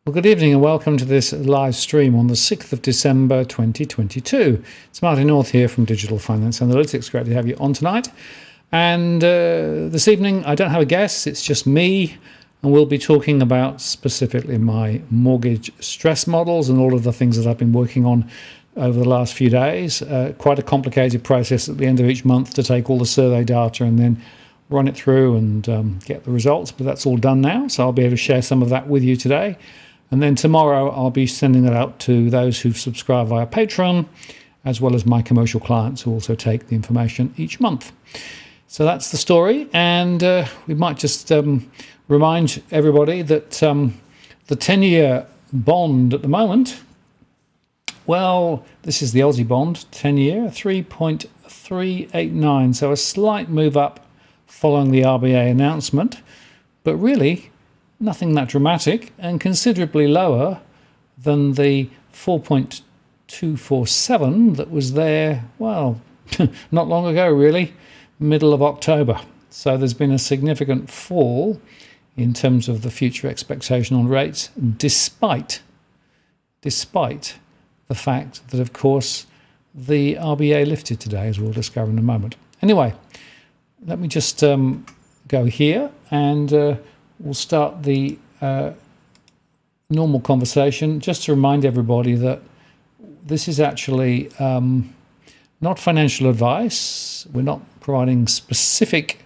Well, good evening and welcome to this live stream on the 6th of December 2022. It's Martin North here from Digital Finance Analytics. Great to have you on tonight. And this evening, I don't have a guest, it's just me. And we'll be talking about specifically my mortgage stress models and all of the things that I've been working on over the last few days. Quite a complicated process at the end of each month to take all the survey data and then run it through and get the results. But that's all done now, so I'll be able to share some of that with you today. And then tomorrow I'll be sending that out to those who've subscribed via Patreon, as well as my commercial clients who also take the information each month. So that's the story. And we might just remind everybody that the 10-year bond at the moment, well, this is the Aussie bond, 10-year, 3.389. So a slight move up following the RBA announcement, but really nothing that dramatic, and considerably lower than the 4.247 that was there, well, not long ago really, middle of October. So there's been a significant fall in terms of the future expectation on rates, despite the fact that, of course, the RBA lifted today, as we'll discover in a moment. Anyway, let me just go here and we'll start the normal conversation. Just to remind everybody that this is actually not financial advice. We're not providing specific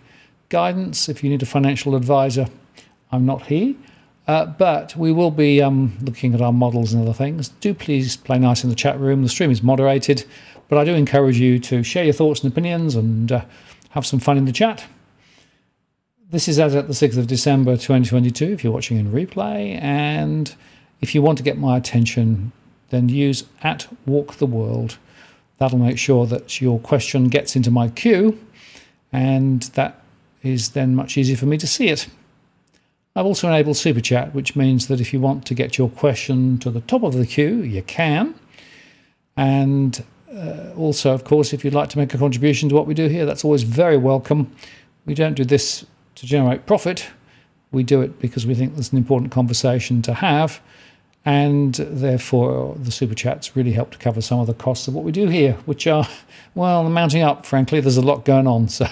guidance. If you need a financial advisor, I'm not he. But we will be looking at our models and other things. Do please play nice in the chat room. The stream is moderated, but I do encourage you to share your thoughts and opinions and have some fun in the chat. This is as at the 6th of December 2022, if you're watching in replay. And if you want to get my attention, then use @WalkTheWorld. That'll make sure that your question gets into my queue, and that is then much easier for me to see it. I've also enabled Super Chat, which means that if you want to get your question to the top of the queue, you can. And also, of course, if you'd like to make a contribution to what we do here, that's always very welcome. We don't do this to generate profit. We do it because we think there's an important conversation to have, and therefore the super chats really help to cover some of the costs of what we do here, which are, well, mounting up. Frankly, there's a lot going on, so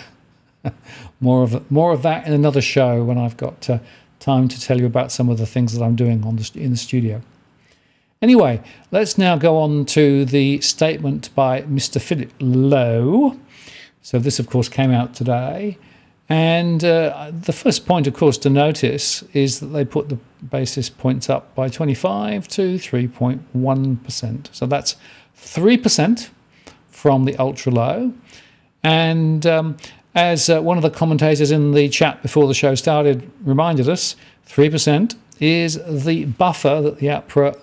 more of that in another show when I've got time to tell you about some of the things that I'm doing in the studio. Anyway, let's now go on to the statement by Mr. Philip Lowe. So this, of course, came out today. And the first point, of course, to notice is that they put the basis points up by 25 to 3.1%. So that's 3% from the ultra low. And as one of the commentators in the chat before the show started reminded us, 3% is the buffer that the APRA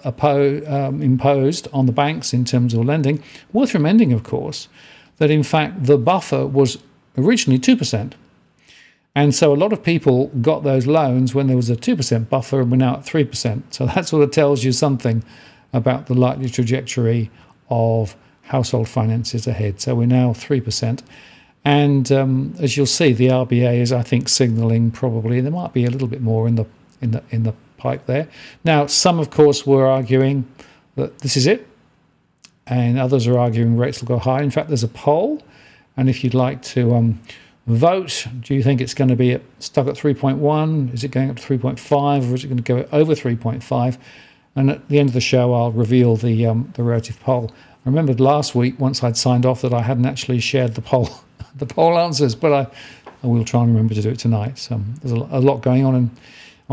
imposed on the banks in terms of lending. Worth remembering, of course, that in fact the buffer was originally 2%. And so a lot of people got those loans when there was a 2% buffer, and we're now at 3%. So that sort of tells you something about the likely trajectory of household finances ahead. So we're now 3%. And as you'll see, the RBA is, I think, signalling probably there might be a little bit more in the pipe there. Now, some, of course, were arguing that this is it, and others are arguing rates will go high. In fact, there's a poll, and if you'd like to vote, do you think it's going to be stuck at 3.1? Is it going up to 3.5, or is it going to go over 3.5? And at the end of the show, I'll reveal the relative poll. I remembered last week, once I'd signed off, that I hadn't actually shared the poll answers, but I will try and remember to do it tonight. So there's a lot going on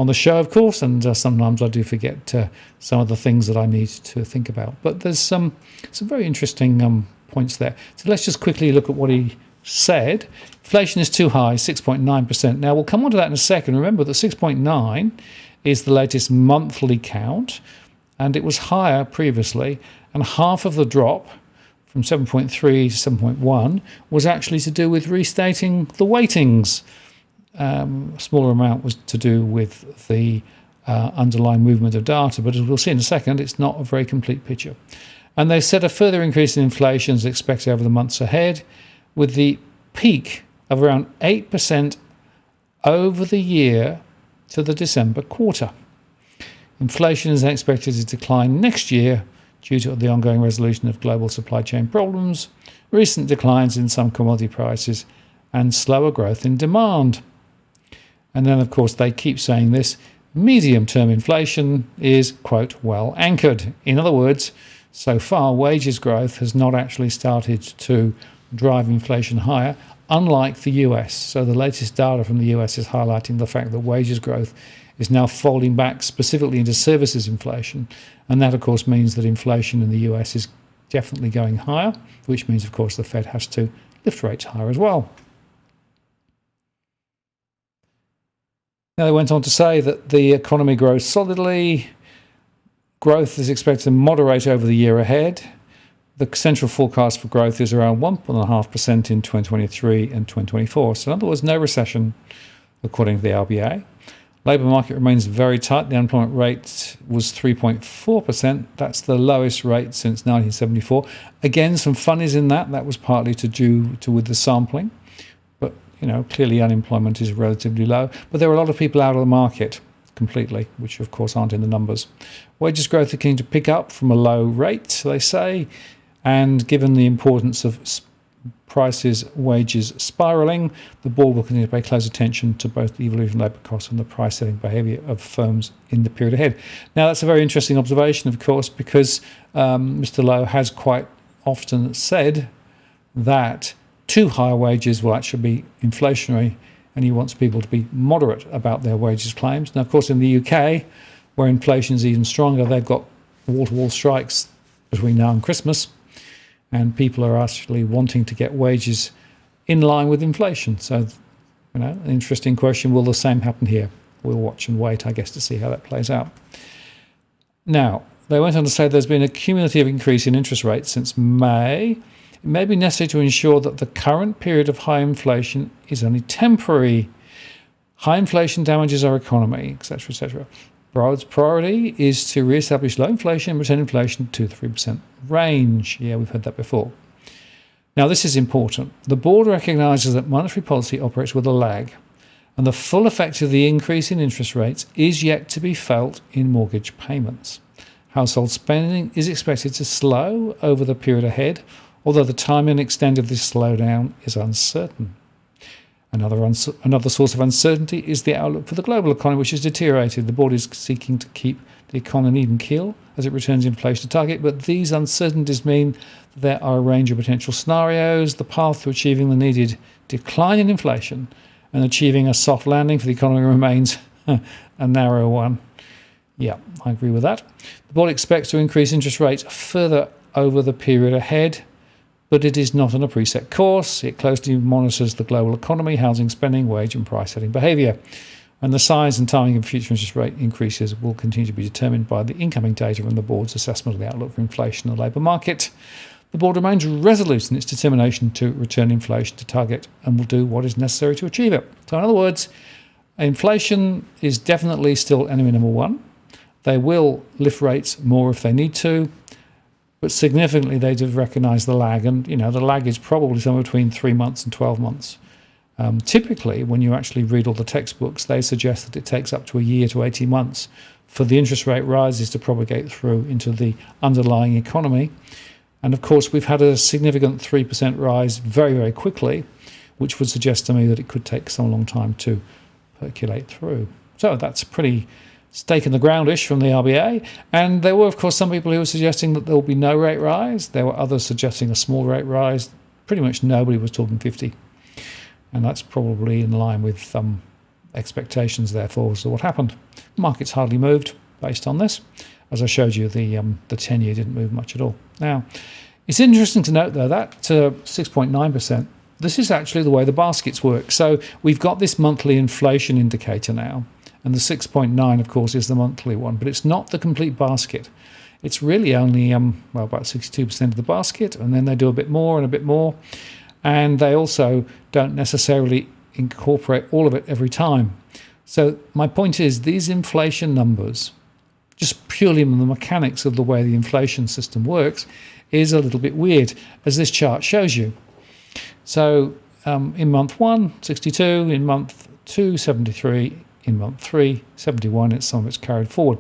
the show, of course, and sometimes I do forget some of the things that I need to think about. But there's some very interesting points there. So let's just quickly look at what he said. Inflation is too high, 6.9%. Now, we'll come on to that in a second. Remember that 6.9 is the latest monthly count, and it was higher previously, and half of the drop from 7.3 to 7.1 was actually to do with restating the weightings. A smaller amount was to do with the underlying movement of data, but as we'll see in a second, it's not a very complete picture. And they said a further increase in inflation is expected over the months ahead, with the peak of around 8% over the year to the December quarter. Inflation is expected to decline next year due to the ongoing resolution of global supply chain problems, recent declines in some commodity prices, and slower growth in demand. And then, of course, they keep saying this, medium-term inflation is, quote, well anchored. In other words, so far, wages growth has not actually started to drive inflation higher, unlike the US. So the latest data from the US is highlighting the fact that wages growth is now falling back specifically into services inflation. And that, of course, means that inflation in the US is definitely going higher, which means, of course, the Fed has to lift rates higher as well. Now, they went on to say that the economy grows solidly. Growth is expected to moderate over the year ahead. The central forecast for growth is around 1.5% in 2023 and 2024. So in other words, no recession, according to the RBA. Labour market remains very tight. The unemployment rate was 3.4%. That's the lowest rate since 1974. Again, some funnies in that. That was partly due to with the sampling. But, clearly unemployment is relatively low. But there are a lot of people out of the market completely, which of course aren't in the numbers. Wages growth are keen to pick up from a low rate, they say. And given the importance of prices, wages spiralling, the board will continue to pay close attention to both the evolution of labour costs and the price-setting behaviour of firms in the period ahead. Now, that's a very interesting observation, of course, because Mr. Lowe has quite often said that too high wages will actually be inflationary, and he wants people to be moderate about their wages claims. Now, of course, in the UK, where inflation is even stronger, they've got wall-to-wall strikes between now and Christmas, and people are actually wanting to get wages in line with inflation. So, an interesting question. Will the same happen here? We'll watch and wait, I guess, to see how that plays out. Now, they went on to say there's been a cumulative increase in interest rates since May. It may be necessary to ensure that the current period of high inflation is only temporary. High inflation damages our economy, etc., etc. Broad's priority is to re-establish low inflation and return inflation to the 3% range. Yeah, we've heard that before. Now, this is important. The board recognises that monetary policy operates with a lag, and the full effect of the increase in interest rates is yet to be felt in mortgage payments. Household spending is expected to slow over the period ahead, although the time and extent of this slowdown is uncertain. Another source of uncertainty is the outlook for the global economy, which has deteriorated. The board is seeking to keep the economy even keel as it returns inflation to target, but these uncertainties mean that there are a range of potential scenarios. The path to achieving the needed decline in inflation and achieving a soft landing for the economy remains a narrow one. Yeah, I agree with that. The board expects to increase interest rates further over the period ahead, but it is not on a preset course. It closely monitors the global economy, housing spending, wage and price-setting behaviour. And the size and timing of future interest rate increases will continue to be determined by the incoming data and the board's assessment of the outlook for inflation and the labour market. The board remains resolute in its determination to return inflation to target and will do what is necessary to achieve it. So in other words, inflation is definitely still enemy number one. They will lift rates more if they need to, but significantly they do recognise the lag, and the lag is probably somewhere between 3 months and 12 months. Typically, when you actually read all the textbooks, they suggest that it takes up to a year to 18 months for the interest rate rises to propagate through into the underlying economy. And of course, we've had a significant 3% rise very, very quickly, which would suggest to me that it could take some long time to percolate through. So that's pretty stake in the ground-ish from the RBA. And there were, of course, some people who were suggesting that there will be no rate rise. There were others suggesting a small rate rise. Pretty much nobody was talking 50. And that's probably in line with expectations, therefore, as to what happened. The market's hardly moved based on this. As I showed you, the 10-year didn't move much at all. Now, it's interesting to note, though, that 6.9%, this is actually the way the baskets work. So we've got this monthly inflation indicator now. And the 6.9, of course, is the monthly one. But it's not the complete basket. It's really only about 62% of the basket. And then they do a bit more and a bit more. And they also don't necessarily incorporate all of it every time. So my point is, these inflation numbers, just purely in the mechanics of the way the inflation system works, is a little bit weird, as this chart shows you. So in month 1, 62, in month 2, 73, in month 3, 71, some of it's carried forward.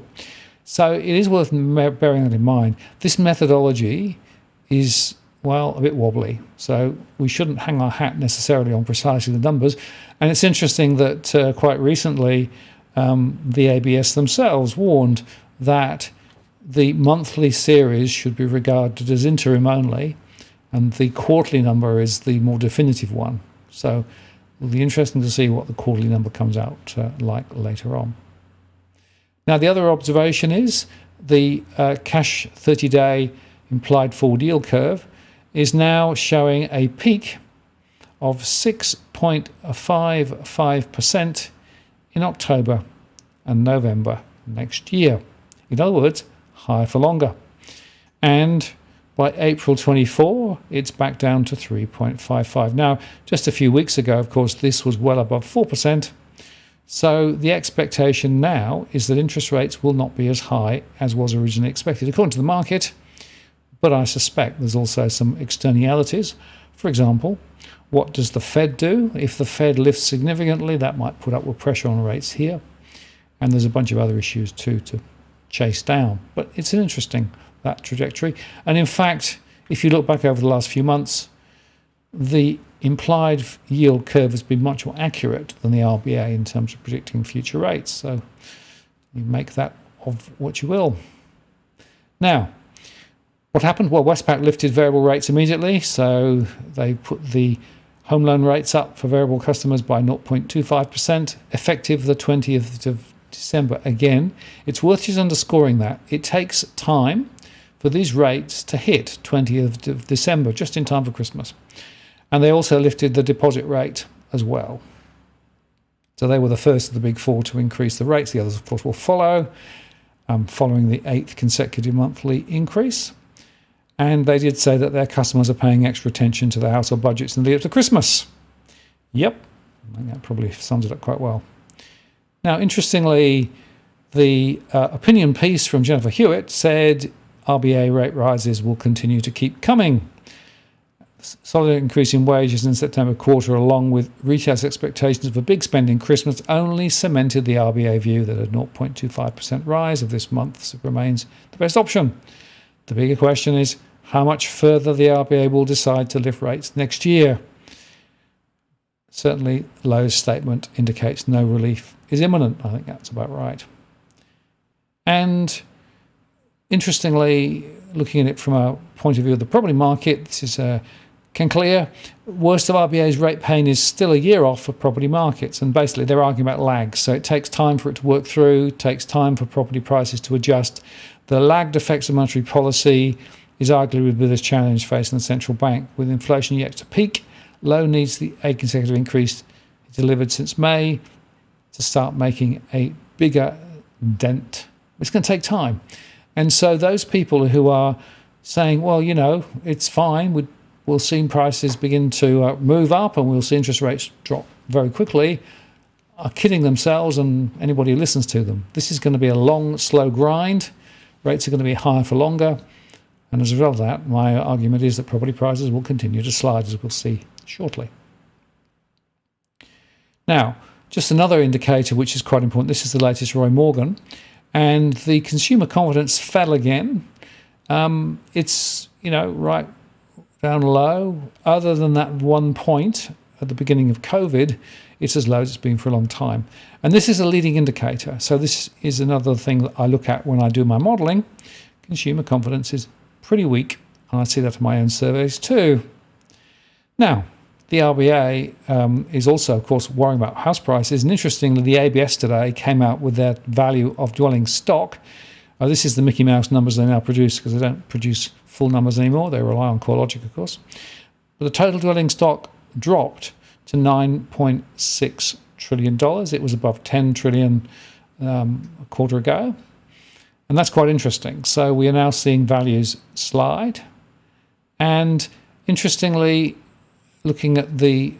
So it is worth bearing that in mind. This methodology is, well, a bit wobbly. So we shouldn't hang our hat necessarily on precisely the numbers. And it's interesting that quite recently the ABS themselves warned that the monthly series should be regarded as interim only, and the quarterly number is the more definitive one. So it'll be interesting to see what the quarterly number comes out like later on. Now, the other observation is the cash 30-day implied forward yield curve is now showing a peak of 6.55% in October and November next year. In other words, higher for longer. And by April 24, it's back down to 3.55. Now, just a few weeks ago, of course, this was well above 4%. So the expectation now is that interest rates will not be as high as was originally expected, according to the market. But I suspect there's also some externalities. For example, what does the Fed do? If the Fed lifts significantly, that might put upward pressure on rates here. And there's a bunch of other issues too to chase down. But it's an interesting, that trajectory. And in fact, if you look back over the last few months, the implied yield curve has been much more accurate than the RBA in terms of predicting future rates. So you make that of what you will. Now, what happened? Well, Westpac lifted variable rates immediately. So they put the home loan rates up for variable customers by 0.25%, effective the 20th of December. Again, it's worth just underscoring that. It takes time for these rates to hit 20th of December, just in time for Christmas. And they also lifted the deposit rate as well. So they were the first of the big four to increase the rates. The others, of course, will follow, following the 8th consecutive monthly increase. And they did say that their customers are paying extra attention to their household budgets in the lead up to Christmas. Yep, I think that probably sums it up quite well. Now, interestingly, the opinion piece from Jennifer Hewitt said RBA rate rises will continue to keep coming. Solid increase in wages in September quarter, along with retail's expectations of a big spend in Christmas, only cemented the RBA view that a 0.25% rise of this month remains the best option. The bigger question is how much further the RBA will decide to lift rates next year. Certainly, Lowe's statement indicates no relief is imminent. I think that's about right. And interestingly, looking at it from a point of view of the property market, this is Ken Clear. Worst of RBA's rate pain is still a year off for property markets, and basically they're arguing about lags. So it takes time for it to work through, takes time for property prices to adjust. The lagged effects of monetary policy is arguably the biggest challenge facing the central bank. With inflation yet to peak, Lowe needs the 8 consecutive increase delivered since May to start making a bigger dent. It's going to take time. And so those people who are saying, well, you know, it's fine, we'll see prices begin to move up and we'll see interest rates drop very quickly, are kidding themselves and anybody who listens to them. This is going to be a long, slow grind. Rates are going to be higher for longer. And as a result of that, my argument is that property prices will continue to slide, as we'll see shortly. Now, just another indicator which is quite important. This is the latest Roy Morgan. And the consumer confidence fell again. It's, right down low. Other than that one point at the beginning of COVID, it's as low as it's been for a long time. And this is a leading indicator. So this is another thing that I look at when I do my modelling. Consumer confidence is pretty weak. And I see that in my own surveys too. Now, the RBA is also, of course, worrying about house prices. And interestingly, the ABS today came out with their value of dwelling stock. This is the Mickey Mouse numbers they now produce because they don't produce full numbers anymore. They rely on CoreLogic, of course. But the total dwelling stock dropped to $9.6 trillion. It was above $10 trillion a quarter ago. And that's quite interesting. So we are now seeing values slide. And interestingly, looking at the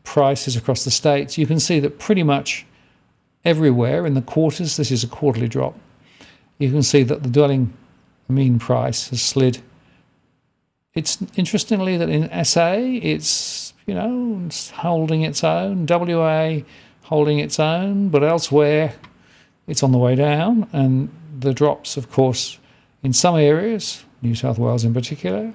prices across the states, you can see that pretty much everywhere in the quarters, this is a quarterly drop, you can see that the dwelling mean price has slid. It's interestingly that in SA, it's, it's holding its own, WA holding its own, but elsewhere it's on the way down, and the drops, of course, in some areas, New South Wales in particular,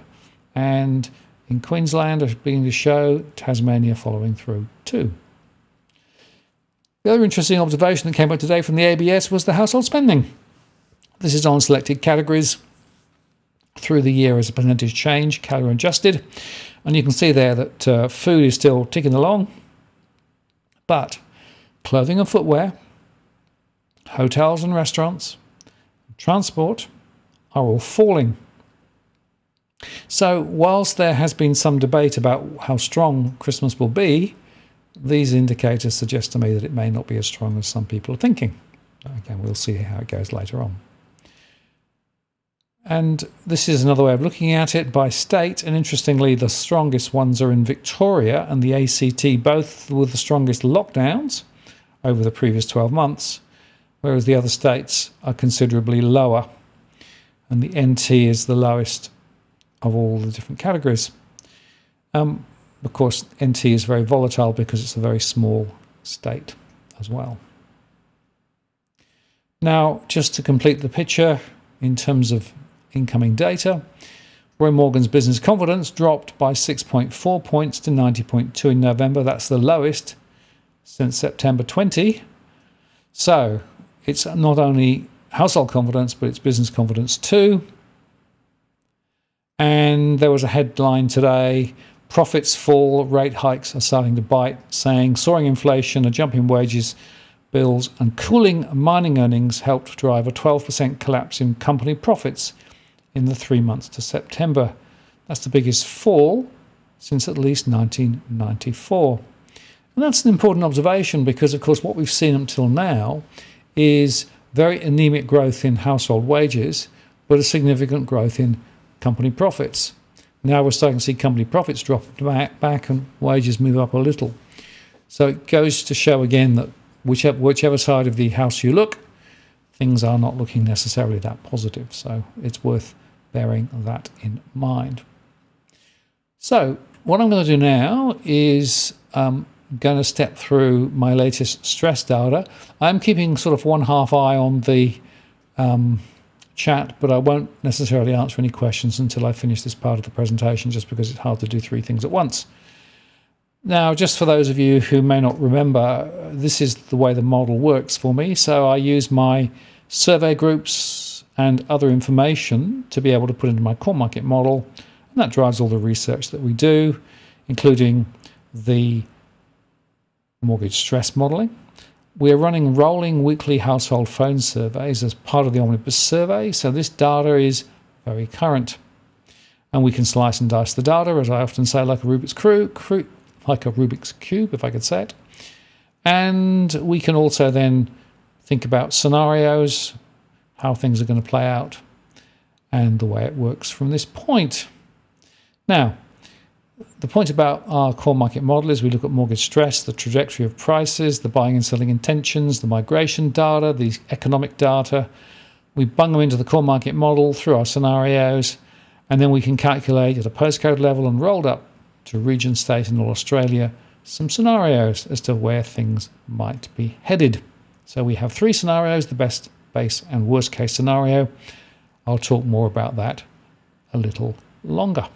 and in Queensland are beginning to show, Tasmania following through too. The other interesting observation that came out today from the ABS was the household spending. This is on selected categories through the year as a percentage change, calorie adjusted. And you can see there that food is still ticking along, but clothing and footwear, hotels and restaurants, transport are all falling. So whilst there has been some debate about how strong Christmas will be, these indicators suggest to me that it may not be as strong as some people are thinking. Again, we'll see how it goes later on. And this is another way of looking at it by state. And interestingly, the strongest ones are in Victoria and the ACT, both with the strongest lockdowns over the previous 12 months, whereas the other states are considerably lower. And the NT is the lowest of all the different categories. Of course, NT is very volatile because it's a very small state as well. Now, just to complete the picture in terms of incoming data, Roy Morgan's business confidence dropped by 6.4 points to 90.2 in November. That's the lowest since September 20. So it's not only household confidence, but it's business confidence too. And there was a headline today, profits fall, rate hikes are starting to bite, saying soaring inflation, a jump in wages, bills and cooling mining earnings helped drive a 12% collapse in company profits in the 3 months to September. That's the biggest fall since at least 1994. And that's an important observation because, of course, what we've seen until now is very anemic growth in household wages, but a significant growth in company profits. Now we're starting to see company profits drop back and wages move up a little. So it goes to show again that whichever side of the house you look, things are not looking necessarily that positive. So it's worth bearing that in mind. So what I'm going to do now is going to step through my latest stress data. I'm keeping sort of one half eye on the chat, but I won't necessarily answer any questions until I finish this part of the presentation, just because it's hard to do three things at once. Now, just for those of you who may not remember, this is the way the model works for me. So I use my survey groups and other information to be able to put into my core market model, and that drives all the research that we do, including the mortgage stress modelling. We're running rolling weekly household phone surveys as part of the Omnibus survey, so this data is very current. And we can slice and dice the data, as I often say, like a Rubik's Cube, if I could say it. And we can also then think about scenarios, how things are going to play out, and the way it works from this point. Now, the point about our core market model is we look at mortgage stress, the trajectory of prices, the buying and selling intentions, the migration data, the economic data. We bung them into the core market model through our scenarios, and then we can calculate at a postcode level and rolled up to region, state and all Australia some scenarios as to where things might be headed. So we have three scenarios, the best, base and worst case scenario. I'll talk more about that a little longer.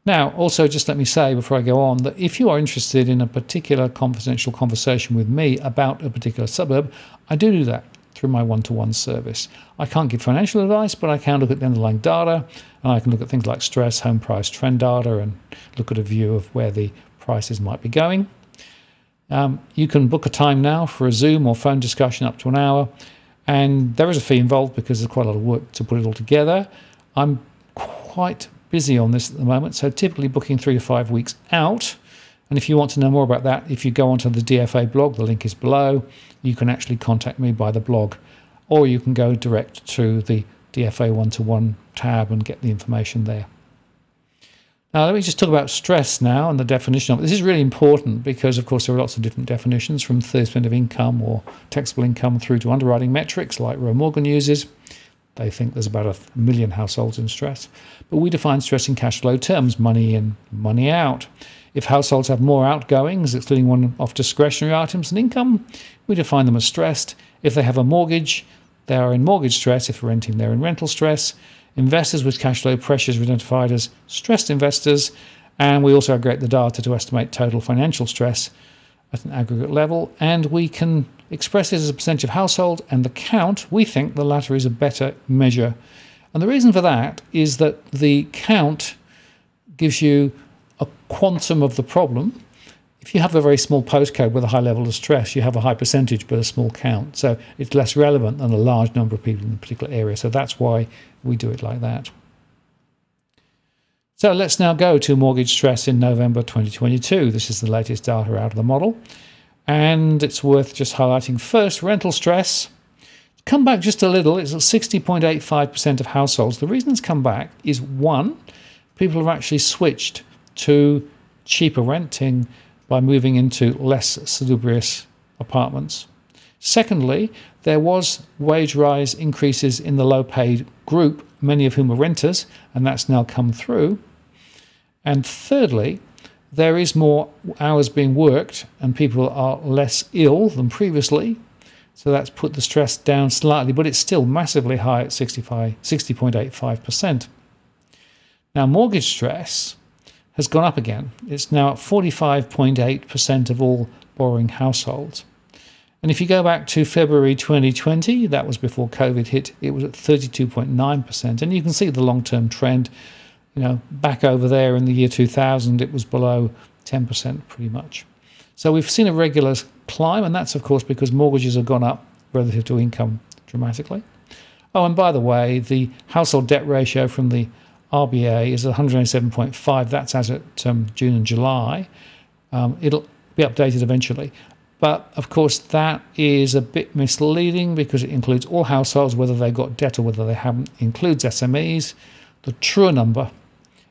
Now, also just let me say before I go on that if you are interested in a particular confidential conversation with me about a particular suburb, I do that through my one-to-one service. I can't give financial advice, but I can look at the underlying data, and I can look at things like stress, home price trend data, and look at a view of where the prices might be going. You can book a time now for a Zoom or phone discussion up to an hour, and there is a fee involved because there's quite a lot of work to put it all together. I'm quite busy on this at the moment, so typically booking 3 to 5 weeks out. And if you want to know more about that, if you go onto the DFA blog, the link is below, you can actually contact me by the blog, or you can go direct to the DFA one-to-one tab and get the information there. Now, let me just talk about stress now and the definition of it. This is really important because, of course, there are lots of different definitions, from 30% of income or taxable income through to underwriting metrics like Roy Morgan uses. They think there's about 1 million households in stress. But we define stress in cash flow terms, money in, money out. If households have more outgoings, excluding one-off discretionary items than income, we define them as stressed. If they have a mortgage, They are in mortgage stress. If renting, they're in rental stress. Investors with cash flow pressures are identified as stressed investors. And we also aggregate the data to estimate total financial stress at an aggregate level. And we can express it as a percentage of household, and the count, we think the latter is a better measure. And the reason for that is that the count gives you a quantum of the problem. If you have a very small postcode with a high level of stress, you have a high percentage but a small count. So it's less relevant than a large number of people in a particular area. So that's why we do it like that. So let's now go to mortgage stress in November 2022. This is the latest data out of the model. And it's worth just highlighting first rental stress. Come back just a little. It's at 60.85% of households. The reason it's come back is, one, people have actually switched to cheaper renting by moving into less salubrious apartments. Secondly, there was wage rise increases in the low-paid group, many of whom are renters, and that's now come through. And thirdly, there is more hours being worked and people are less ill than previously. So that's put the stress down slightly, but it's still massively high at 60.85%. Now, mortgage stress has gone up again. It's now at 45.8% of all borrowing households. And if you go back to February 2020, that was before COVID hit, it was at 32.9%. And you can see the long-term trend. Back over there in the year 2000, it was below 10% pretty much. So we've seen a regular climb, and that's, of course, because mortgages have gone up relative to income dramatically. Oh, and by the way, the household debt ratio from the RBA is 187.5. That's as at June and July. It'll be updated eventually. But, of course, that is a bit misleading because it includes all households, whether they've got debt or whether they haven't. It includes SMEs. The truer number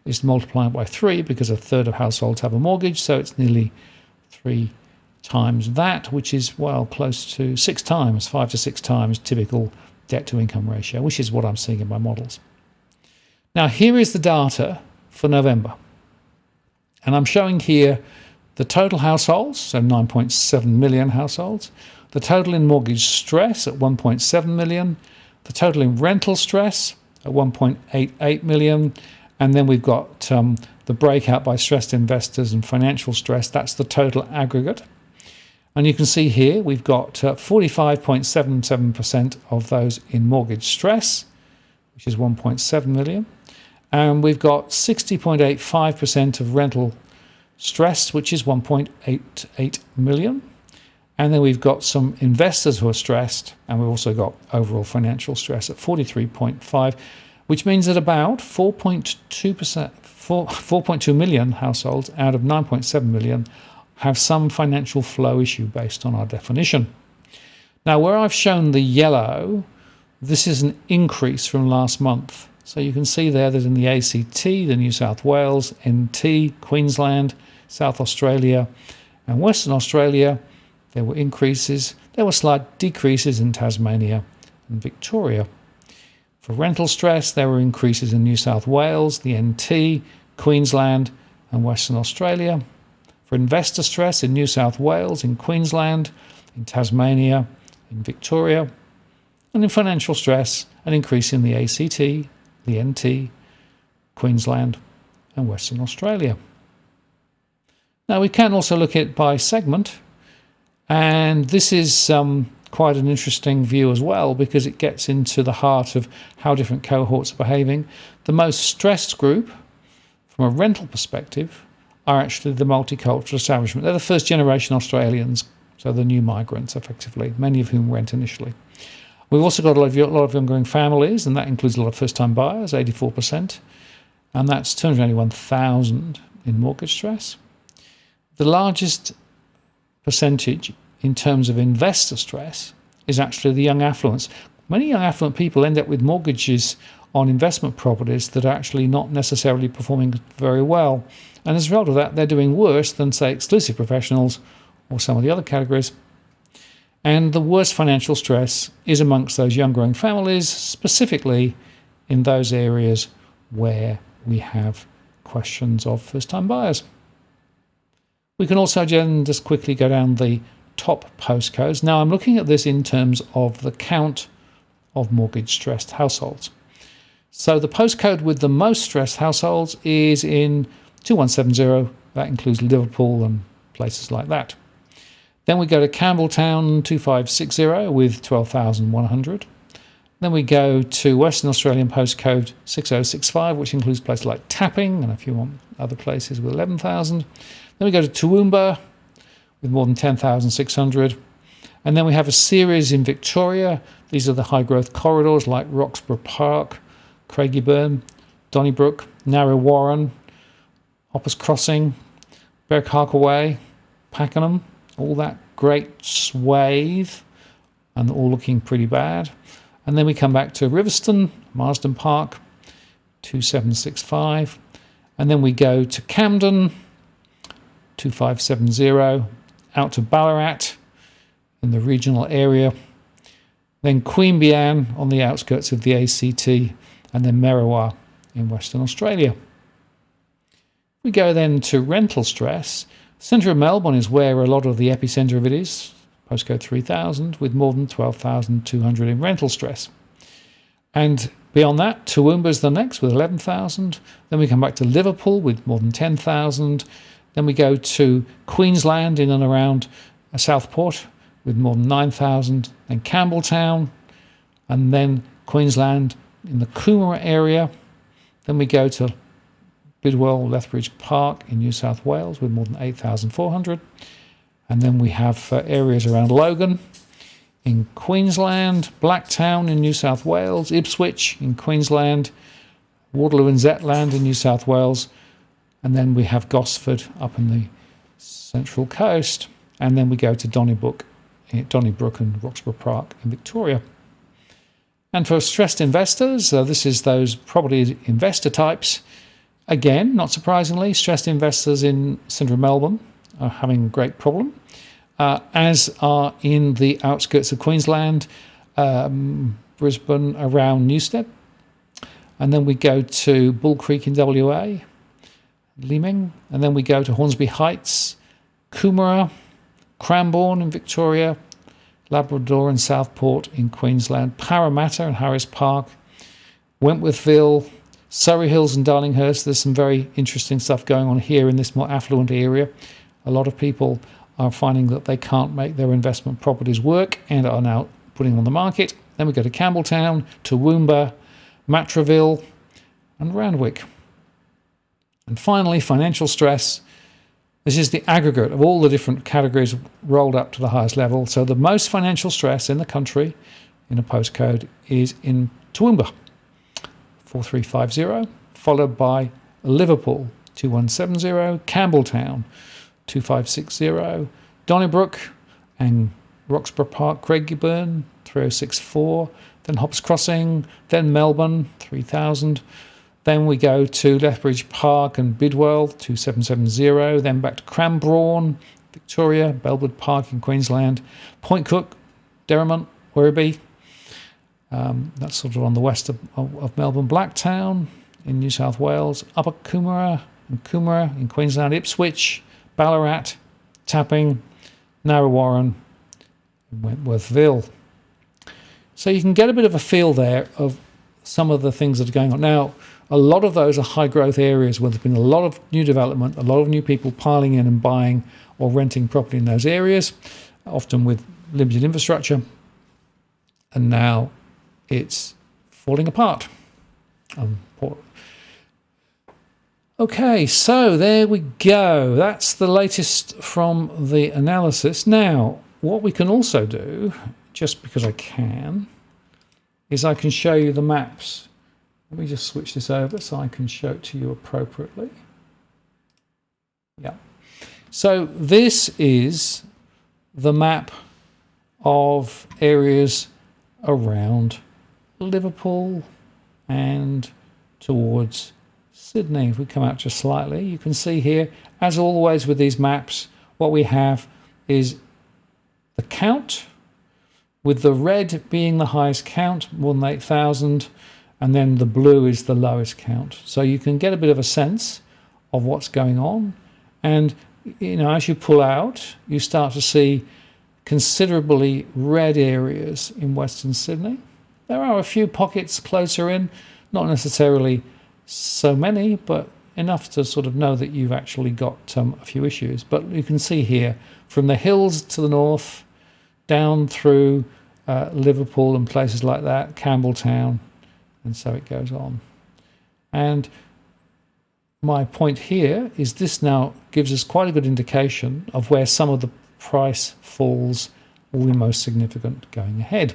is multiplied by 3 because a third of households have a mortgage, so it's nearly 3 times that, which is, close to 6 times, 5 to 6 times typical debt-to-income ratio, which is what I'm seeing in my models. Now, here is the data for November. And I'm showing here the total households, so 9.7 million households, the total in mortgage stress at 1.7 million, the total in rental stress at 1.88 million, and then we've got the breakout by stressed investors and financial stress. That's the total aggregate. And you can see here we've got 45.77% of those in mortgage stress, which is 1.7 million. And we've got 60.85% of rental stress, which is 1.88 million. And then we've got some investors who are stressed, and we've also got overall financial stress at 43.5%, which means that about 4.2 million households out of 9.7 million have some financial flow issue based on our definition. Now, where I've shown the yellow, this is an increase from last month. So you can see there that in the ACT, the New South Wales, NT, Queensland, South Australia, and Western Australia, there were increases. There were slight decreases in Tasmania and Victoria. For rental stress, there were increases in New South Wales, the NT, Queensland, and Western Australia. For investor stress in New South Wales, in Queensland, in Tasmania, in Victoria. And in financial stress, an increase in the ACT, the NT, Queensland, and Western Australia. Now, we can also look at it by segment, and this is quite an interesting view as well because it gets into the heart of how different cohorts are behaving. The most stressed group, from a rental perspective, are actually the multicultural establishment. They're the first generation Australians, so the new migrants, effectively, many of whom rent initially. We've also got a lot of young-growing families, and that includes a lot of first-time buyers, 84%, and that's 281,000 in mortgage stress. The largest percentage in terms of investor stress is actually the young affluents. Many young affluent people end up with mortgages on investment properties that are actually not necessarily performing very well. And as a result of that, they're doing worse than, say, exclusive professionals or some of the other categories. And the worst financial stress is amongst those young growing families, specifically in those areas where we have questions of first-time buyers. We can also just quickly go down the top postcodes. Now, I'm looking at this in terms of the count of mortgage stressed households. So the postcode with the most stressed households is in 2170. That includes Liverpool and places like that. Then we go to Campbelltown 2560 with 12,100. Then we go to Western Australian postcode 6065, which includes places like Tapping and a few other places with 11,000. Then we go to Toowoomba with more than 10,600. And then we have a series in Victoria. These are the high growth corridors like Roxburgh Park, Craigieburn, Donnybrook, Narrow Warren, Hoppers Crossing, Bergharkaway, Pakenham, all that great swathe, and all looking pretty bad. And then we come back to Riverstone, Marsden Park, 2765. And then we go to Camden, 2570, out to Ballarat in the regional area. Then Queanbeyan on the outskirts of the ACT, and then Merriwa in Western Australia. We go then to rental stress. Centre of Melbourne is where a lot of the epicentre of it is, postcode 3000, with more than 12,200 in rental stress. And beyond that, Toowoomba's the next with 11,000. Then we come back to Liverpool with more than 10,000. Then we go to Queensland in and around Southport with more than 9,000. Then Campbelltown, and then Queensland in the Coomera area. Then we go to Bidwell, Lethbridge Park in New South Wales with more than 8,400. And then we have areas around Logan in Queensland, Blacktown in New South Wales, Ipswich in Queensland, Waterloo and Zetland in New South Wales, and then we have Gosford up in the Central Coast, and then we go to Donnybrook and Roxburgh Park in Victoria. And for stressed investors, this is those property investor types. Again, not surprisingly, stressed investors in central Melbourne are having a great problem, as are in the outskirts of Queensland, Brisbane, around Newstead. And then we go to Bull Creek in WA, Leeming, and then we go to Hornsby Heights, Coomera, Cranbourne in Victoria, Labrador and Southport in Queensland, Parramatta and Harris Park, Wentworthville, Surrey Hills and Darlinghurst. There's some very interesting stuff going on here in this more affluent area. A lot of people are finding that they can't make their investment properties work and are now putting them on the market. Then we go to Campbelltown, Toowoomba, Matraville and Randwick. And finally, financial stress. This is the aggregate of all the different categories rolled up to the highest level. So the most financial stress in the country in a postcode is in Toowoomba, 4350, followed by Liverpool, 2170, Campbelltown, 2560, Donnybrook and Roxburgh Park, Craigieburn, 3064, then Hoppers Crossing, then Melbourne, 3000. Then we go to Lethbridge Park and Bidwell, 2770, then back to Cranbourne, Victoria, Belwood Park in Queensland, Point Cook, Derrimut, Werribee. That's sort of on the west of Melbourne, Blacktown in New South Wales, Upper Coomera in Queensland, Ipswich, Ballarat, Tapping, Narrow Warren, Wentworthville. So you can get a bit of a feel there of some of the things that are going on. Now, a lot of those are high growth areas where there's been a lot of new development, a lot of new people piling in and buying or renting property in those areas, often with limited infrastructure. And now it's falling apart. Okay, so there we go. That's the latest from the analysis. Now, what we can also do, just because I can, is I can show you the maps. Let me just switch this over so I can show it to you appropriately. Yeah. So this is the map of areas around Liverpool and towards Sydney. If we come out just slightly, you can see here, as always with these maps, what we have is the count, with the red being the highest count, more than 8,000, and then the blue is the lowest count. So you can get a bit of a sense of what's going on. And, you know, as you pull out, you start to see considerably red areas in Western Sydney. There are a few pockets closer in, not necessarily so many, but enough to sort of know that you've actually got a few issues. But you can see here, from the hills to the north, down through Liverpool and places like that, Campbelltown, and so it goes on. And my point here is this now gives us quite a good indication of where some of the price falls will be most significant going ahead.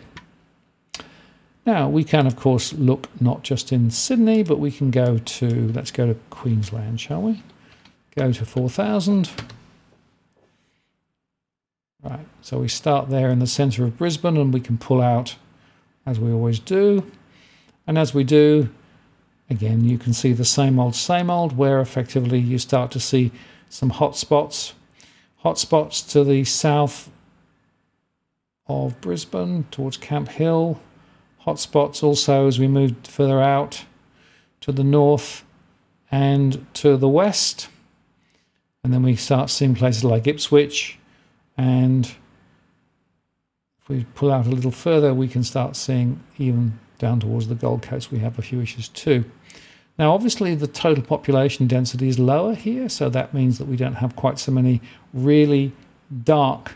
Now, we can, of course, look not just in Sydney, but we can go to, let's go to Queensland, shall we? Go to 4,000. Right, so we start there in the centre of Brisbane, and we can pull out, as we always do. And as we do, again, you can see the same old, where effectively you start to see some hot spots. Hot spots to the south of Brisbane, towards Camp Hill. Hot spots also as we move further out to the north and to the west. And then we start seeing places like Ipswich. And if we pull out a little further, we can start seeing even down towards the Gold Coast, we have a few issues too. Now, obviously, the total population density is lower here, so that means that we don't have quite so many really dark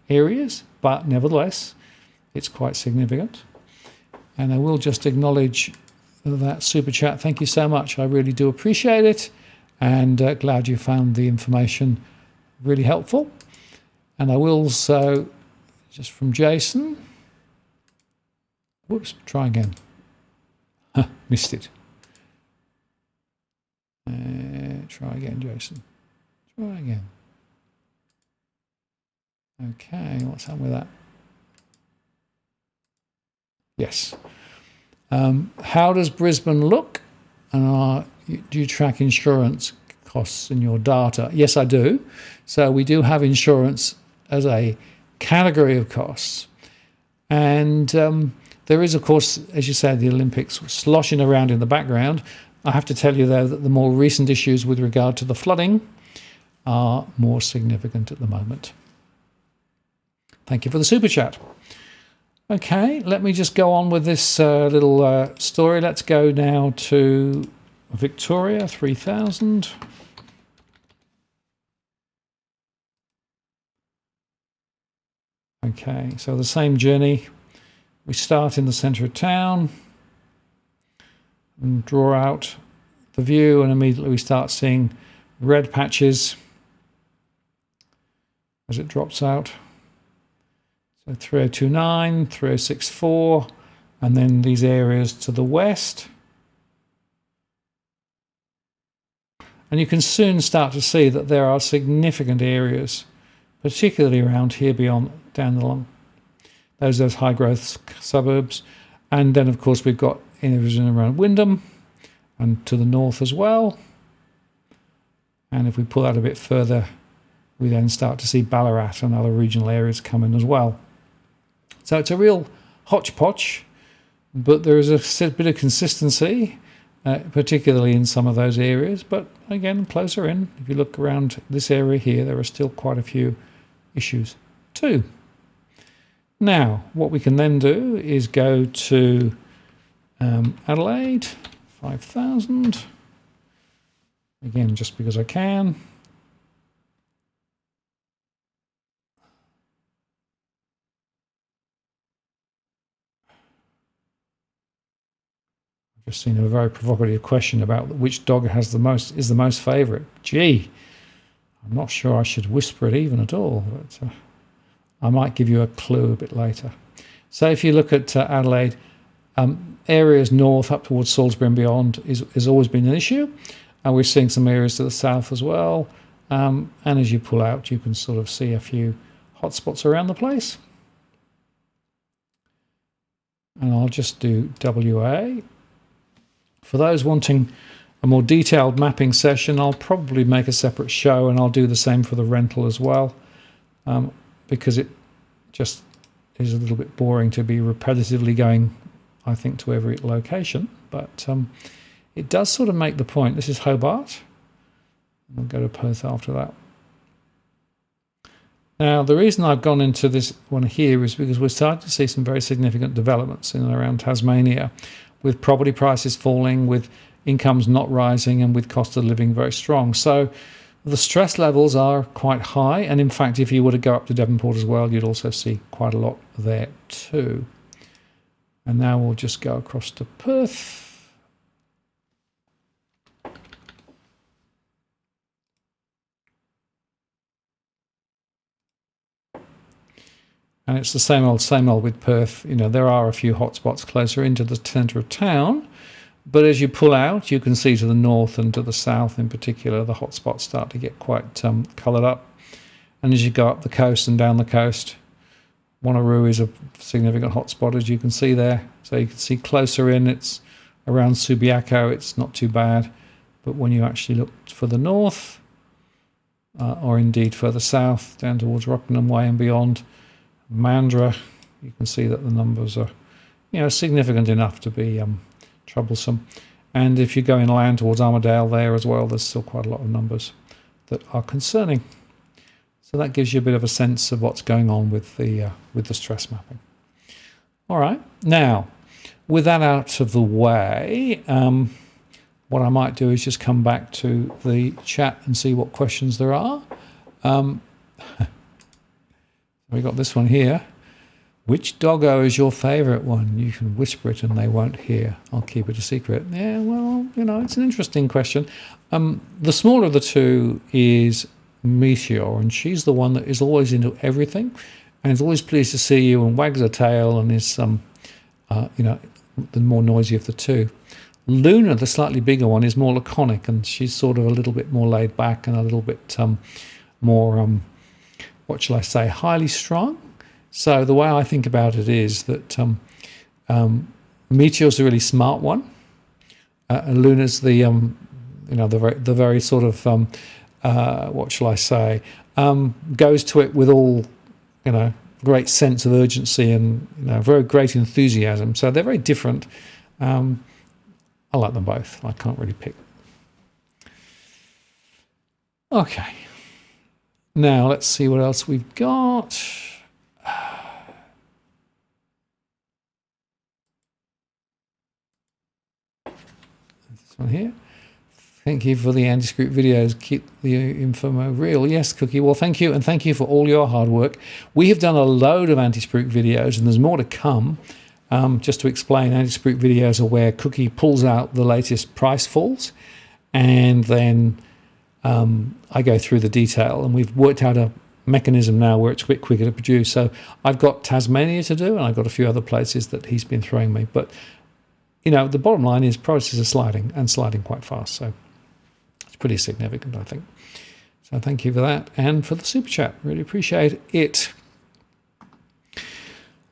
areas, but nevertheless, it's quite significant. And I will just acknowledge that super chat. Thank you so much. I really do appreciate it, and glad you found the information really helpful. And I will also, just from Jason, whoops, try again. Missed it. Try again, Jason. Try again. Okay, what's happened with that? Yes. How does Brisbane look? And do you track insurance costs in your data? Yes, I do. So we do have insurance as a category of costs. And there is, of course, as you said, the Olympics sloshing around in the background. I have to tell you, though, that the more recent issues with regard to the flooding are more significant at the moment. Thank you for the super chat. Okay, let me just go on with this little story. Let's go now to Victoria, 3,000. Okay, so the same journey. We start in the centre of town and draw out the view, and immediately we start seeing red patches as it drops out. So 3029, 3064, and then these areas to the west. And you can soon start to see that there are significant areas, particularly around here beyond, down along those high growth suburbs. And then, of course, we've got areas around Wyndham and to the north as well. And if we pull out a bit further, we then start to see Ballarat and other regional areas come in as well. So it's a real hodgepodge, but there is a bit of consistency, particularly in some of those areas. But again, closer in, if you look around this area here, there are still quite a few issues too. Now, what we can then do is go to Adelaide, 5,000. Again, just because I can. I've just seen a very provocative question about which dog has is the most favourite. Gee, I'm not sure I should whisper it even at all, but I might give you a clue a bit later. So if you look at Adelaide, areas north up towards Salisbury and beyond has always been an issue. And we're seeing some areas to the south as well. And as you pull out, you can sort of see a few hotspots around the place. And I'll just do WA. For those wanting a more detailed mapping session, I'll probably make a separate show, and I'll do the same for the rental as well, because it just is a little bit boring to be repetitively going, I think, to every location. But it does sort of make the point. This is Hobart. We'll go to Perth after that. Now, the reason I've gone into this one here is because we're starting to see some very significant developments in and around Tasmania, with property prices falling, with incomes not rising, and with cost of living very strong. So the stress levels are quite high. And in fact, if you were to go up to Devonport as well, you'd also see quite a lot there too. And now we'll just go across to Perth. And it's the same old with Perth. You know, there are a few hotspots closer into the centre of town, but as you pull out, you can see to the north and to the south in particular, the hotspots start to get quite coloured up. And as you go up the coast and down the coast, Wanneroo is a significant hotspot, as you can see there. So you can see closer in, it's around Subiaco, it's not too bad. But when you actually look for the north, or indeed further south, down towards Rockingham Way and beyond, Mandurah, you can see that the numbers are, you know, significant enough to be troublesome. And if you go inland towards Armidale there as well, there's still quite a lot of numbers that are concerning. So that gives you a bit of a sense of what's going on with the stress mapping. All right, now with that out of the way, what I might do is just come back to the chat and see what questions there are. We got this one here. Which doggo is your favourite one? You can whisper it and they won't hear. I'll keep it a secret. Yeah, well, you know, it's an interesting question. The smaller of the two is Meteor, and she's the one that is always into everything and is always pleased to see you and wags her tail and is, you know, the more noisy of the two. Luna, the slightly bigger one, is more laconic, and she's sort of a little bit more laid back and a little bit more, what shall I say, highly strung. So the way I think about it is that Meteor's a really smart one. Luna's the, you know, the very sort of, what shall I say, goes to it with all, you know, great sense of urgency and, you know, very great enthusiasm. So they're very different. I like them both. I can't really pick. Okay. Now let's see what else we've got. This one here. Thank you for the anti-script videos. Keep the info real. Yes, Cookie. Well, thank you, and thank you for all your hard work. We have done a load of anti-script videos, and there's more to come. Just to explain, anti-script videos are where Cookie pulls out the latest price falls, and then I go through the detail, and we've worked out a mechanism now where it's a bit quicker to produce. So I've got Tasmania to do, and I've got a few other places that he's been throwing me. But, you know, the bottom line is prices are sliding, and sliding quite fast. So it's pretty significant, I think. So thank you for that, and for the super chat. Really appreciate it.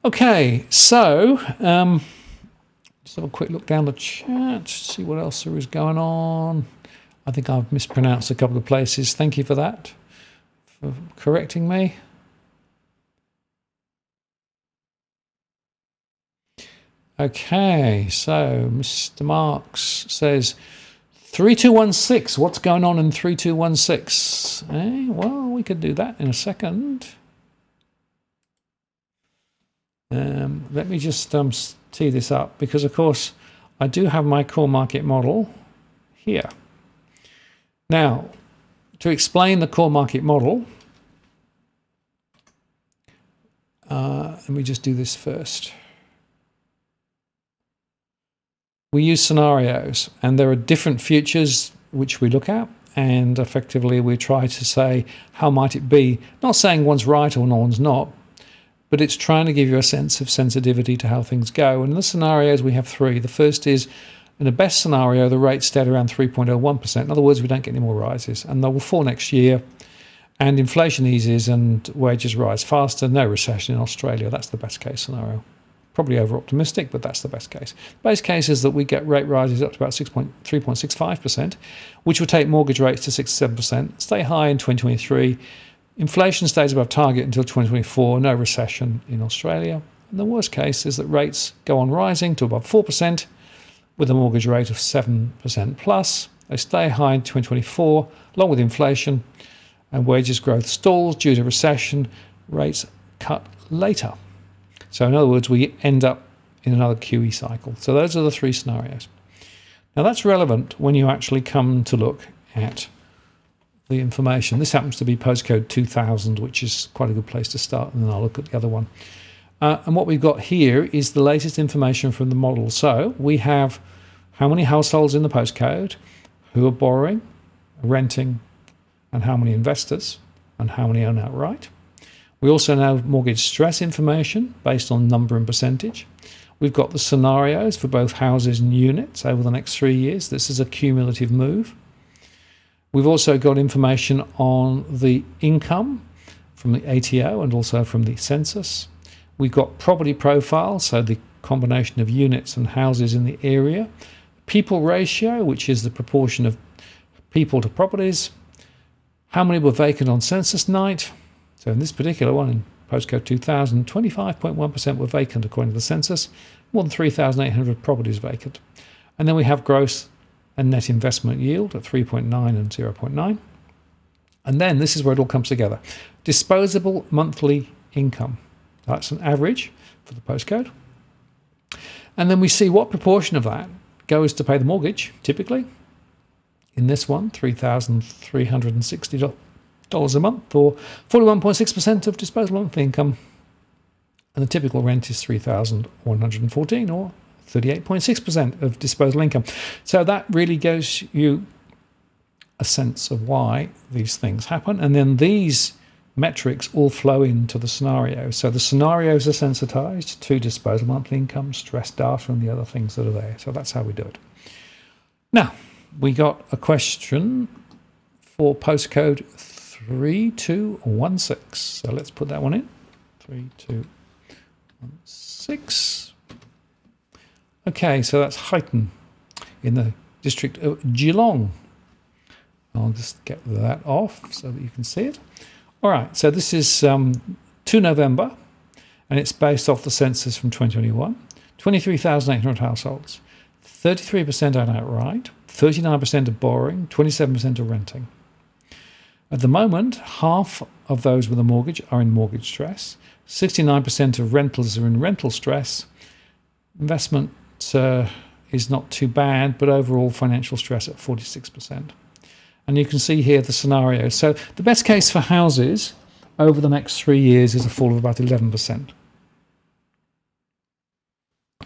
Okay, so just have a quick look down the chat, see what else there is going on. I think I've mispronounced a couple of places. Thank you for that, for correcting me. Okay, so Mr. Marks says 3216. What's going on in 3216? Well, we could do that in a second. Let me just tee this up, because of course I do have my core market model here. Now, to explain the core market model, let me just do this first. We use scenarios, and there are different futures which we look at, and effectively we try to say, how might it be? Not saying one's right or no one's not, but it's trying to give you a sense of sensitivity to how things go. And in the scenarios, we have three. The first is, in the best scenario, the rate stayed around 3.01%. In other words, we don't get any more rises, and they will fall next year. And inflation eases and wages rise faster. No recession in Australia. That's the best case scenario. Probably over-optimistic, but that's the best case. Base case is that we get rate rises up to about 3.65%, which will take mortgage rates to 6-7%, stay high in 2023. Inflation stays above target until 2024, no recession in Australia. And the worst case is that rates go on rising to above 4% with a mortgage rate of 7% plus. They stay high in 2024, along with inflation, and wages growth stalls due to recession, rates cut later. So in other words, we end up in another QE cycle. So those are the three scenarios. Now that's relevant when you actually come to look at the information. This happens to be postcode 2000, which is quite a good place to start, and then I'll look at the other one. And what we've got here is the latest information from the model. So we have how many households in the postcode, who are borrowing, renting, and how many investors, and how many own outright. We also know mortgage stress information based on number and percentage. We've got the scenarios for both houses and units over the next 3 years. This is a cumulative move. We've also got information on the income from the ATO and also from the census. We've got property profiles, so the combination of units and houses in the area. People ratio, which is the proportion of people to properties. How many were vacant on census night? So in this particular one, in postcode 2000, 25.1% were vacant according to the census. More than 3,800 properties vacant. And then we have gross and net investment yield at 3.9 and 0.9. And then this is where it all comes together. Disposable monthly income. That's an average for the postcode. And then we see what proportion of that goes to pay the mortgage, typically. In this one, $3,360 a month, or 41.6% of disposable monthly income. And the typical rent is $3,114, or 38.6% of disposable income. So that really gives you a sense of why these things happen. And then these metrics all flow into the scenario. So the scenarios are sensitized to disposable monthly income, stress data, and the other things that are there. So that's how we do it. Now, we got a question for postcode 3216. So let's put that one in. 3216. Okay, so that's Huyton in the district of Geelong. I'll just get that off so that you can see it. All right, so this is 2 November, and it's based off the census from 2021. 23,800 households, 33% own outright, 39% are borrowing, 27% are renting. At the moment, half of those with a mortgage are in mortgage stress. 69% of rentals are in rental stress. Investment is not too bad, but overall financial stress at 46%. And you can see here the scenario. So the best case for houses over the next 3 years is a fall of about 11%.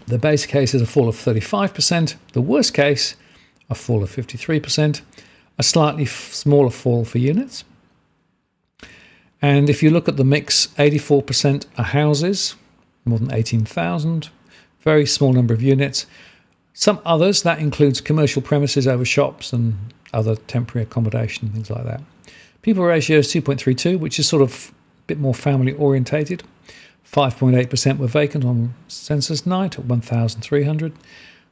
The base case is a fall of 35%. The worst case, a fall of 53%. A slightly smaller fall for units. And if you look at the mix, 84% are houses, more than 18,000. Very small number of units. Some others, that includes commercial premises over shops and other temporary accommodation, things like that. People ratio is 2.32, which is sort of a bit more family orientated. 5.8% were vacant on census night at 1,300.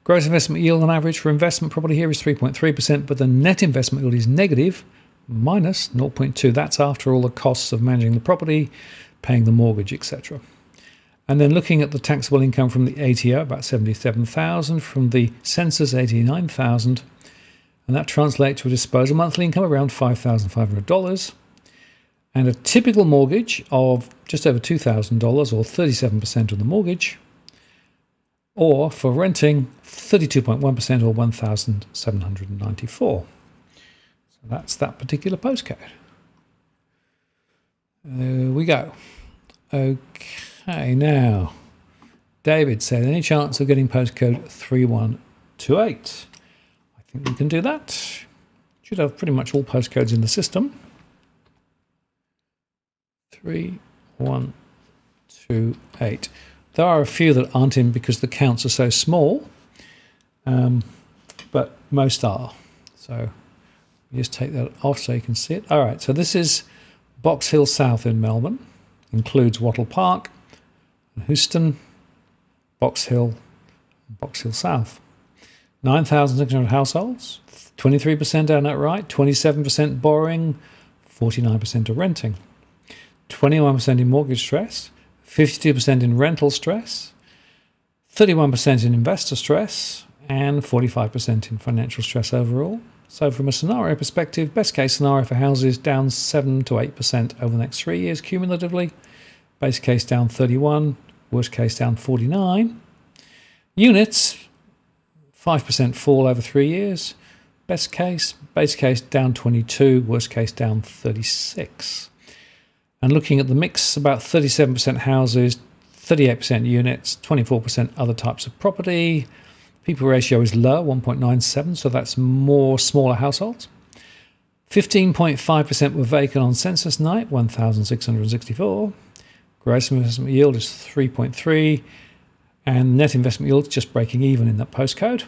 Gross investment yield on average for investment property here is 3.3%, but the net investment yield is negative, minus 0.2. That's after all the costs of managing the property, paying the mortgage, etc. And then looking at the taxable income from the ATO, about 77,000, from the census, 89,000, and that translates to a disposable monthly income around $5,500, and a typical mortgage of just over $2,000, or 37% of the mortgage, or for renting, 32.1%, or 1,794. So that's that particular postcode. There we go. Okay, now, David said, any chance of getting postcode 3128? I think we can do that. Should have pretty much all postcodes in the system. 3128. There are a few that aren't in because the counts are so small, but most are. So just take that off so you can see it. All right, so this is Box Hill South in Melbourne. Includes Wattle Park, Houston, Box Hill South. 9,600 households, 23% own outright, 27% borrowing, 49% are renting. 21% in mortgage stress, 52% in rental stress, 31% in investor stress, and 45% in financial stress overall. So from a scenario perspective, best case scenario for houses down 7 to 8% over the next 3 years cumulatively. Base case down 31, worst case down 49. Units, 5% fall over 3 years. Base case down 22, worst case down 36. And looking at the mix, about 37% houses, 38% units, 24% other types of property. People ratio is low, 1.97, so that's more smaller households. 15.5% were vacant on census night, 1,664. Gross investment yield is 3.3, and net investment yield is just breaking even in that postcode.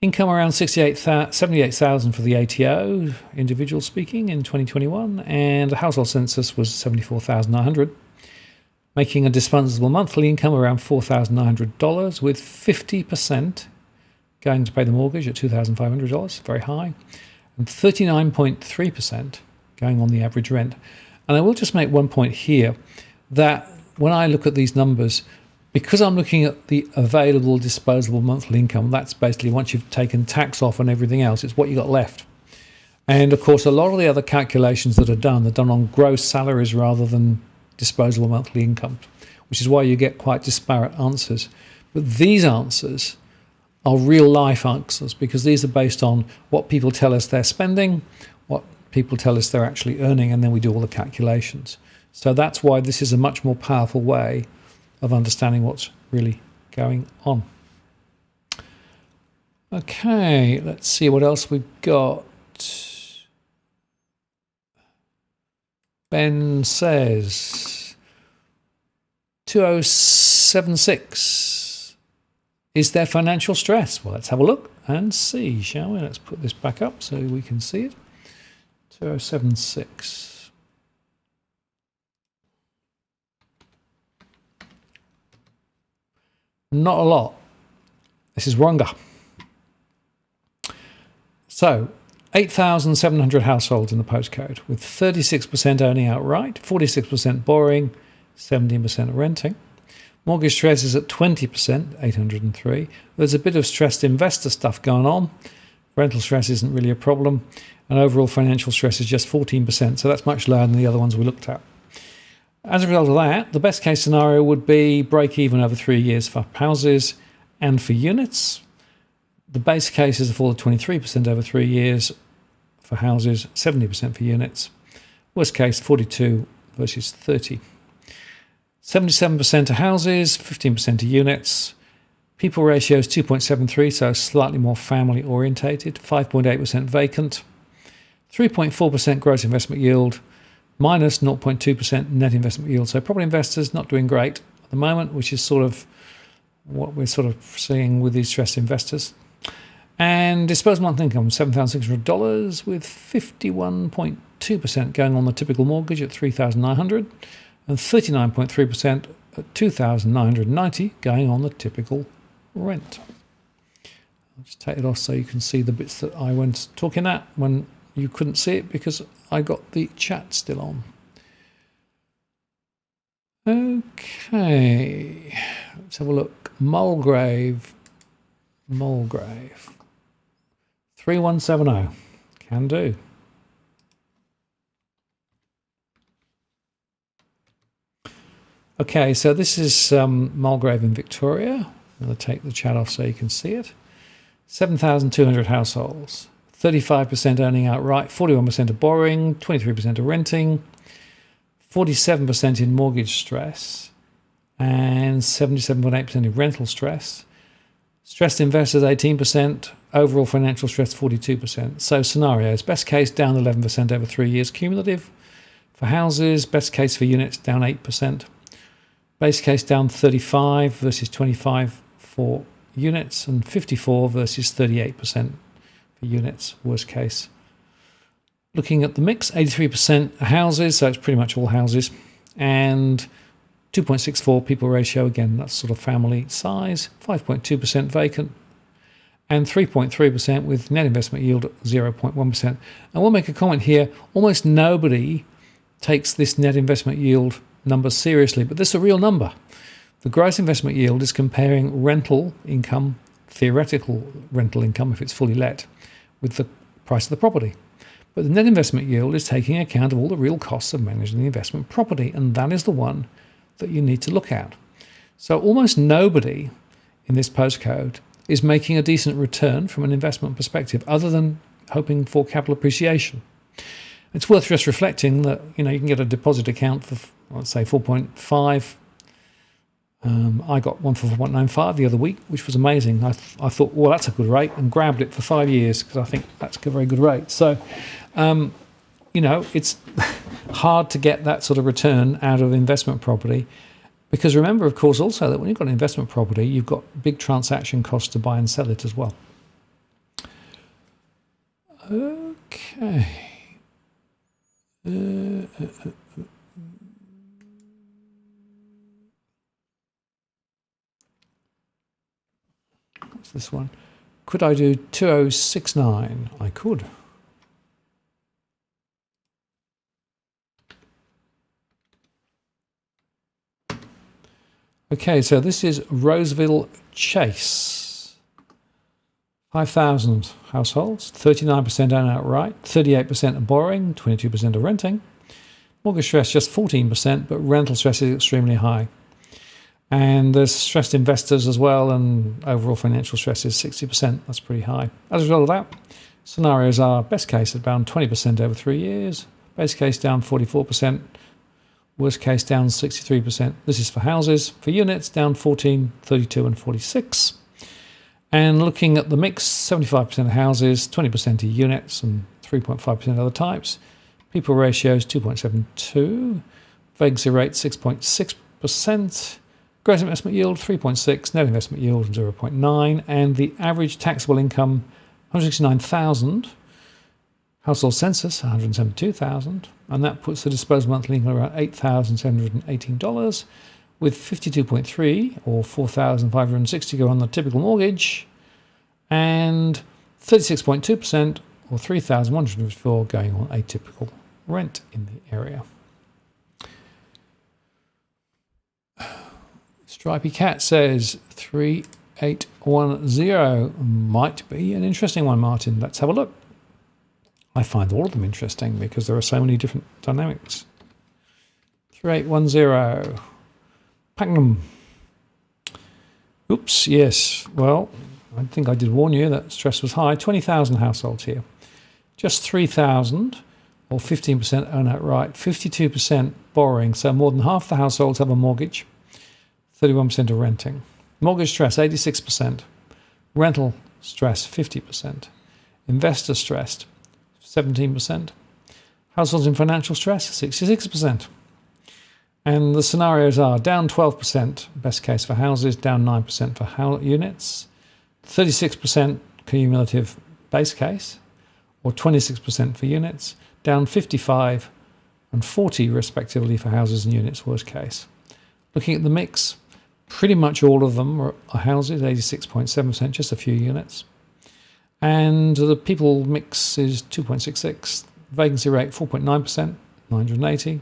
Income around 78,000 for the ATO, individual speaking, in 2021, and the household census was 74,900, making a disposable monthly income around $4,900, with 50% going to pay the mortgage at $2,500, very high, and 39.3% going on the average rent. And I will just make one point here, that when I look at these numbers, because I'm looking at the available disposable monthly income, that's basically once you've taken tax off and everything else, it's what you got left. And of course, a lot of the other calculations that are done on gross salaries rather than disposable monthly income, which is why you get quite disparate answers. But these answers are real life answers, because these are based on what people tell us they're spending, what people tell us they're actually earning, and then we do all the calculations. So that's why this is a much more powerful way of understanding what's really going on. Okay, let's see what else we've got. Ben says 2076. Is there financial stress? Well, let's have a look and see, shall we? Let's put this back up so we can see it. 2076. Not a lot. This is Wonga. So, 8,700 households in the postcode, with 36% owning outright, 46% borrowing, 17% renting. Mortgage stress is at 20%, 803. There's a bit of stressed investor stuff going on. Rental stress isn't really a problem. And overall financial stress is just 14%, so that's much lower than the other ones we looked at. As a result of that, the best case scenario would be break even over 3 years for houses and for units. The base case is a fall of 23% over 3 years for houses, 70% for units. Worst case, 42 versus 30. 77% to houses, 15% to units. People ratio is 2.73, so slightly more family orientated. 5.8% vacant. 3.4% gross investment yield. Minus 0.2% net investment yield. So property investors not doing great at the moment, which is sort of what we're sort of seeing with these stressed investors. And disposable monthly income, $7,600, with 51.2% going on the typical mortgage at $3,900, and 39.3% at $2,990 going on the typical rent. I'll just take it off so you can see the bits that I went talking at when you couldn't see it because I got the chat still on. Okay, let's have a look. Mulgrave. 3170. Can do. Okay, so this is Mulgrave in Victoria. I'm going to take the chat off so you can see it. 7,200 households. 35% earning outright, 41% of borrowing, 23% of renting, 47% in mortgage stress, and 77.8% in rental stress. Stressed investors 18%, overall financial stress 42%. So scenarios, best case down 11% over 3 years cumulative. For houses, best case for units down 8%. Base case down 35 versus 25 for units, and 54 versus 38% for units, worst case. Looking at the mix, 83% houses, so it's pretty much all houses, and 2.64 people ratio, again, that's sort of family size, 5.2% vacant, and 3.3% with net investment yield at 0.1%. I will make a comment here, almost nobody takes this net investment yield number seriously, but this is a real number. The gross investment yield is comparing rental income, theoretical rental income if it's fully let, with the price of the property. But the net investment yield is taking account of all the real costs of managing the investment property, and that is the one that you need to look at. So almost nobody in this postcode is making a decent return from an investment perspective, other than hoping for capital appreciation. It's worth just reflecting that you can get a deposit account for, let's say, 4.5. I got one for 4.95 the other week, which was amazing. I thought, well, that's a good rate, and grabbed it for 5 years because I think that's a very good rate. So, it's hard to get that sort of return out of investment property, because remember, of course, also that when you've got an investment property, you've got big transaction costs to buy and sell it as well. Okay. What's this one? Could I do 2069? I could. Okay, so this is Roseville Chase. 5,000 households, 39% own outright, 38% are borrowing, 22% are renting. Mortgage stress just 14%, but rental stress is extremely high. And there's stressed investors as well, and overall financial stress is 60%. That's pretty high. As a result of that, scenarios are best case at down 20% over 3 years, base case down 44%, worst case down 63%. This is for houses. For units, down 14, 32 and 46. And looking at the mix, 75% of houses, 20% of units, and 3.5% other types. People ratios 2.72, vacancy rate 6.6%, gross investment yield 3.6, net investment yield 0.9, and the average taxable income 169,000, household census 172,000, and that puts the disposable monthly income around $8,718, with 52.3 or 4,560 go on the typical mortgage, and 36.2% or 3,154 going on atypical rent in the area. Stripy Cat says 3810 might be an interesting one, Martin. Let's have a look. I find all of them interesting because there are so many different dynamics. 3810. Pagnum. Oops, yes. Well, I think I did warn you that stress was high. 20,000 households here. Just 3,000 or 15% own outright, 52% borrowing. So more than half the households have a mortgage, 31% are renting. Mortgage stress, 86%. Rental stress, 50%. Investor stressed, 17%. Households in financial stress, 66%. And the scenarios are down 12%, best case for houses, down 9% for units, 36% cumulative base case, or 26% for units, down 55 and 40 respectively for houses and units, worst case. Looking at the mix, pretty much all of them are houses, 86.7%, just a few units. And the people mix is 2.66, vacancy rate 4.9%, 980.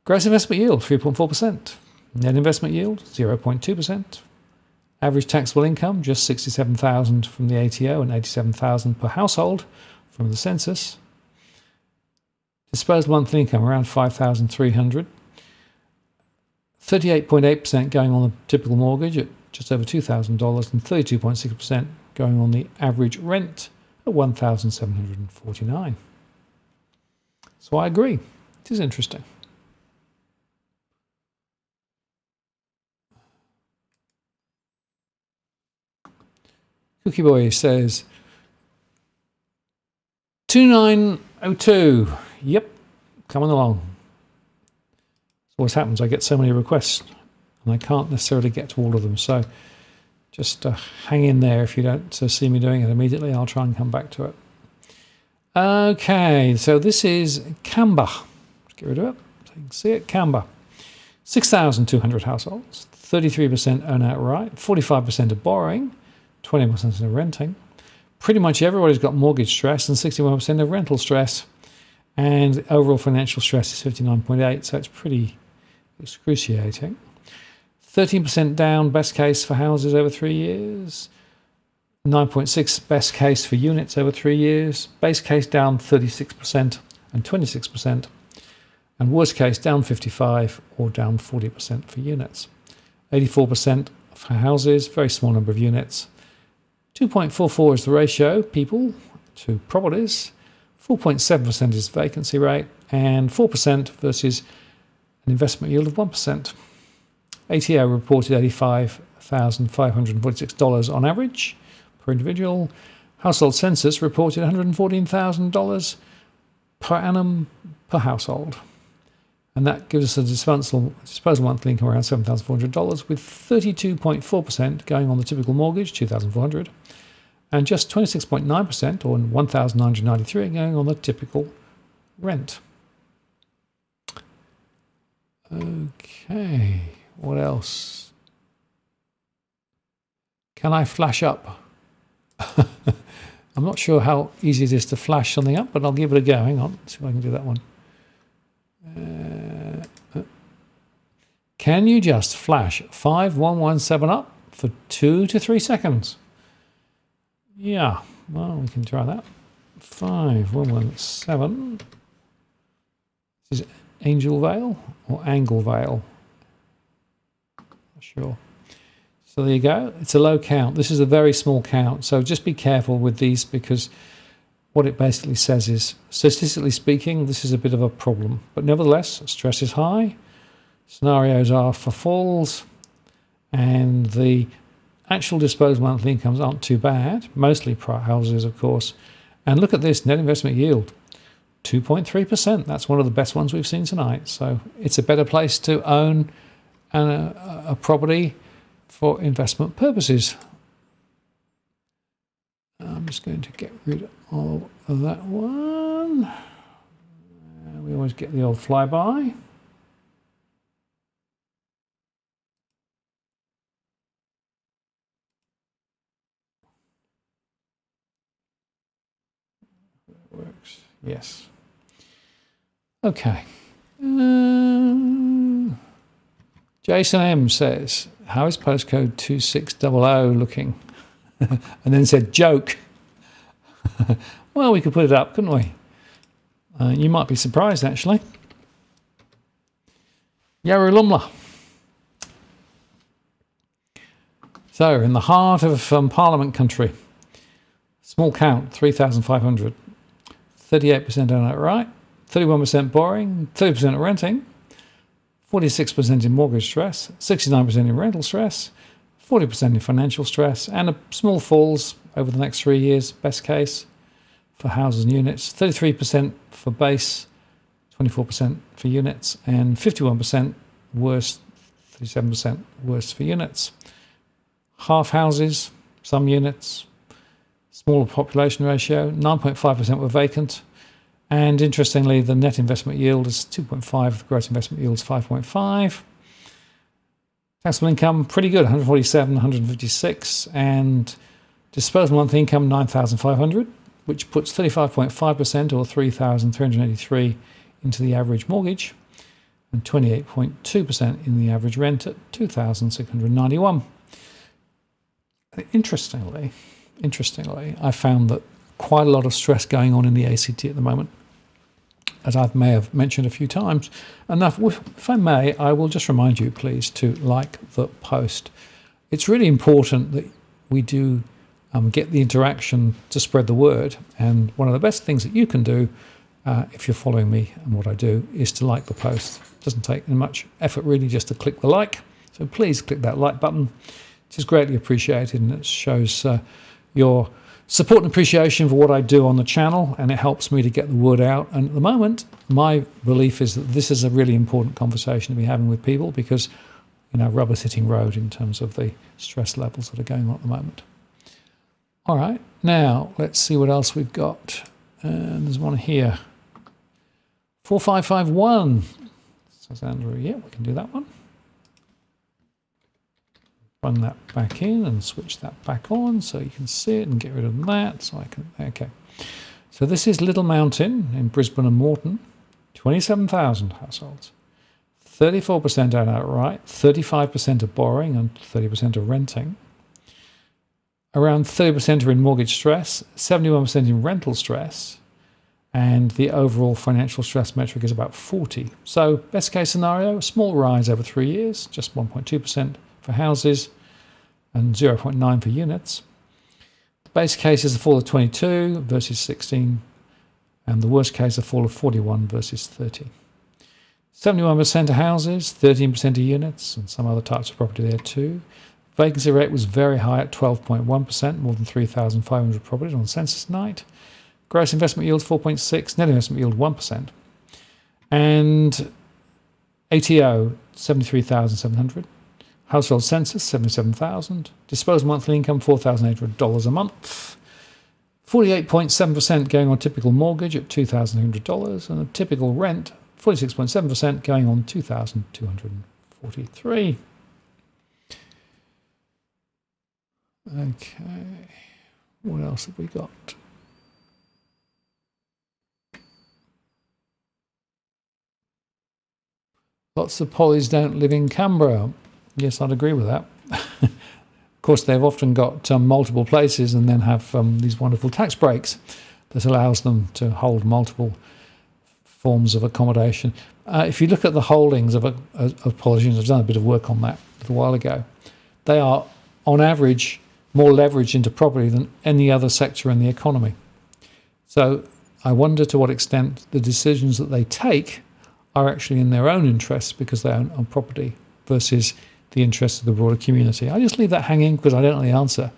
Gross investment yield 3.4%, net investment yield 0.2%. Average taxable income just 67,000 from the ATO and 87,000 per household from the census. Disposable monthly income around 5,300. 38.8% going on the typical mortgage at just over $2,000, and 32.6% going on the average rent at $1,749. So I agree. It is interesting. Cookie Boy says 2902. Yep, coming along. Always happens. I get so many requests and I can't necessarily get to all of them. So just hang in there. If you don't see me doing it immediately, I'll try and come back to it. Okay, so this is Canberra. Let's get rid of it so you can see it. Canberra. 6,200 households, 33% own outright, 45% are borrowing, 20% are renting. Pretty much everybody's got mortgage stress and 61% of rental stress. And overall financial stress is 59.8, so it's pretty excruciating. 13% down, best case for houses over 3 years. 9.6 best case for units over 3 years. Base case down 36% and 26%. And worst case down 55 or down 40% for units. 84% for houses, very small number of units. 2.44 is the ratio, people to properties. 4.7% is vacancy rate, and 4% versus an investment yield of 1%. ATO reported $85,546 on average per individual. Household census reported $114,000 per annum per household. And that gives us a disposable monthly income around $7,400, with 32.4% going on the typical mortgage, $2,400, and just 26.9%, or $1,993, going on the typical rent. Okay, what else? Can I flash up? I'm not sure how easy it is to flash something up, but I'll give it a go. Hang on, see if I can do that one. Can you just flash 5117 up for 2 to 3 seconds? Yeah, well, we can try that. 5117. This is Angel Vale or Angle Vale? Not sure. So there you go. It's a low count. This is a very small count. So just be careful with these, because what it basically says is, statistically speaking, this is a bit of a problem. But nevertheless, stress is high. Scenarios are for falls. And the actual disposable monthly incomes aren't too bad. Mostly private houses, of course. And look at this net investment yield. 2.3%. That's one of the best ones we've seen tonight. So it's a better place to own a property for investment purposes. I'm just going to get rid of that one. We always get the old flyby. Works. Yes. Okay. Jason M says, how is postcode 2600 looking? And then said, joke. Well, we could put it up, couldn't we? You might be surprised, actually. Yarralumla. So, in the heart of Parliament country, small count, 3,500. 38% on outright, 31% borrowing, 30% renting, 46% in mortgage stress, 69% in rental stress, 40% in financial stress, and a small falls over the next 3 years, best case, for houses and units, 33% for base, 24% for units, and 51% worse, 37% worse for units. Half houses, some units, smaller population ratio, 9.5% were vacant. And interestingly, the net investment yield is 2.5, the gross investment yield is 5.5. Taxable income, pretty good, 147, 156. And disposable monthly income, 9,500, which puts 35.5% or 3,383 into the average mortgage, and 28.2% in the average rent at 2,691. Interestingly, I found that quite a lot of stress going on in the ACT at the moment, as I may have mentioned a few times. And if I may, I will just remind you, please, to like the post. It's really important that we do get the interaction to spread the word. And one of the best things that you can do, if you're following me and what I do, is to like the post. It doesn't take much effort, really, just to click the like. So please click that like button. It is greatly appreciated, and it shows your support and appreciation for what I do on the channel, and it helps me to get the word out. And at the moment, my belief is that this is a really important conversation to be having with people, because, rubber's hitting road in terms of the stress levels that are going on at the moment. All right, now let's see what else we've got. There's one here. 4551. Says Andrew, yeah, we can do that one. Run that back in and switch that back on so you can see it, and get rid of that so I can, okay. So this is Little Mountain in Brisbane and Moreton, 27,000 households, 34% outright, 35% of borrowing and 30% of renting. Around 30% are in mortgage stress, 71% in rental stress, and the overall financial stress metric is about 40. So best case scenario, a small rise over 3 years, just 1.2% for houses and 0.9 for units. The base case is a fall of 22 versus 16, and the worst case a fall of 41 versus 30. 71% of houses, 13% of units, and some other types of property there too. Vacancy rate was very high at 12.1%, more than 3,500 properties on census night. Gross investment yield 4.6, net investment yield 1%. And ATO 73,700. Household census 77,000. Disposable monthly income $4,800 a month. 48.7% going on typical mortgage at $2,800, and a typical rent 46.7% going on $2,243. Okay, what else have we got? Lots of polys don't live in Canberra. Yes, I'd agree with that. Of course, they've often got multiple places and then have these wonderful tax breaks that allows them to hold multiple forms of accommodation. If you look at the holdings of Polynesians, I've done a bit of work on that a little while ago, they are, on average, more leveraged into property than any other sector in the economy. So I wonder to what extent the decisions that they take are actually in their own interests because they own property versus the interests of the broader community. I just leave that hanging because I don't know the answer.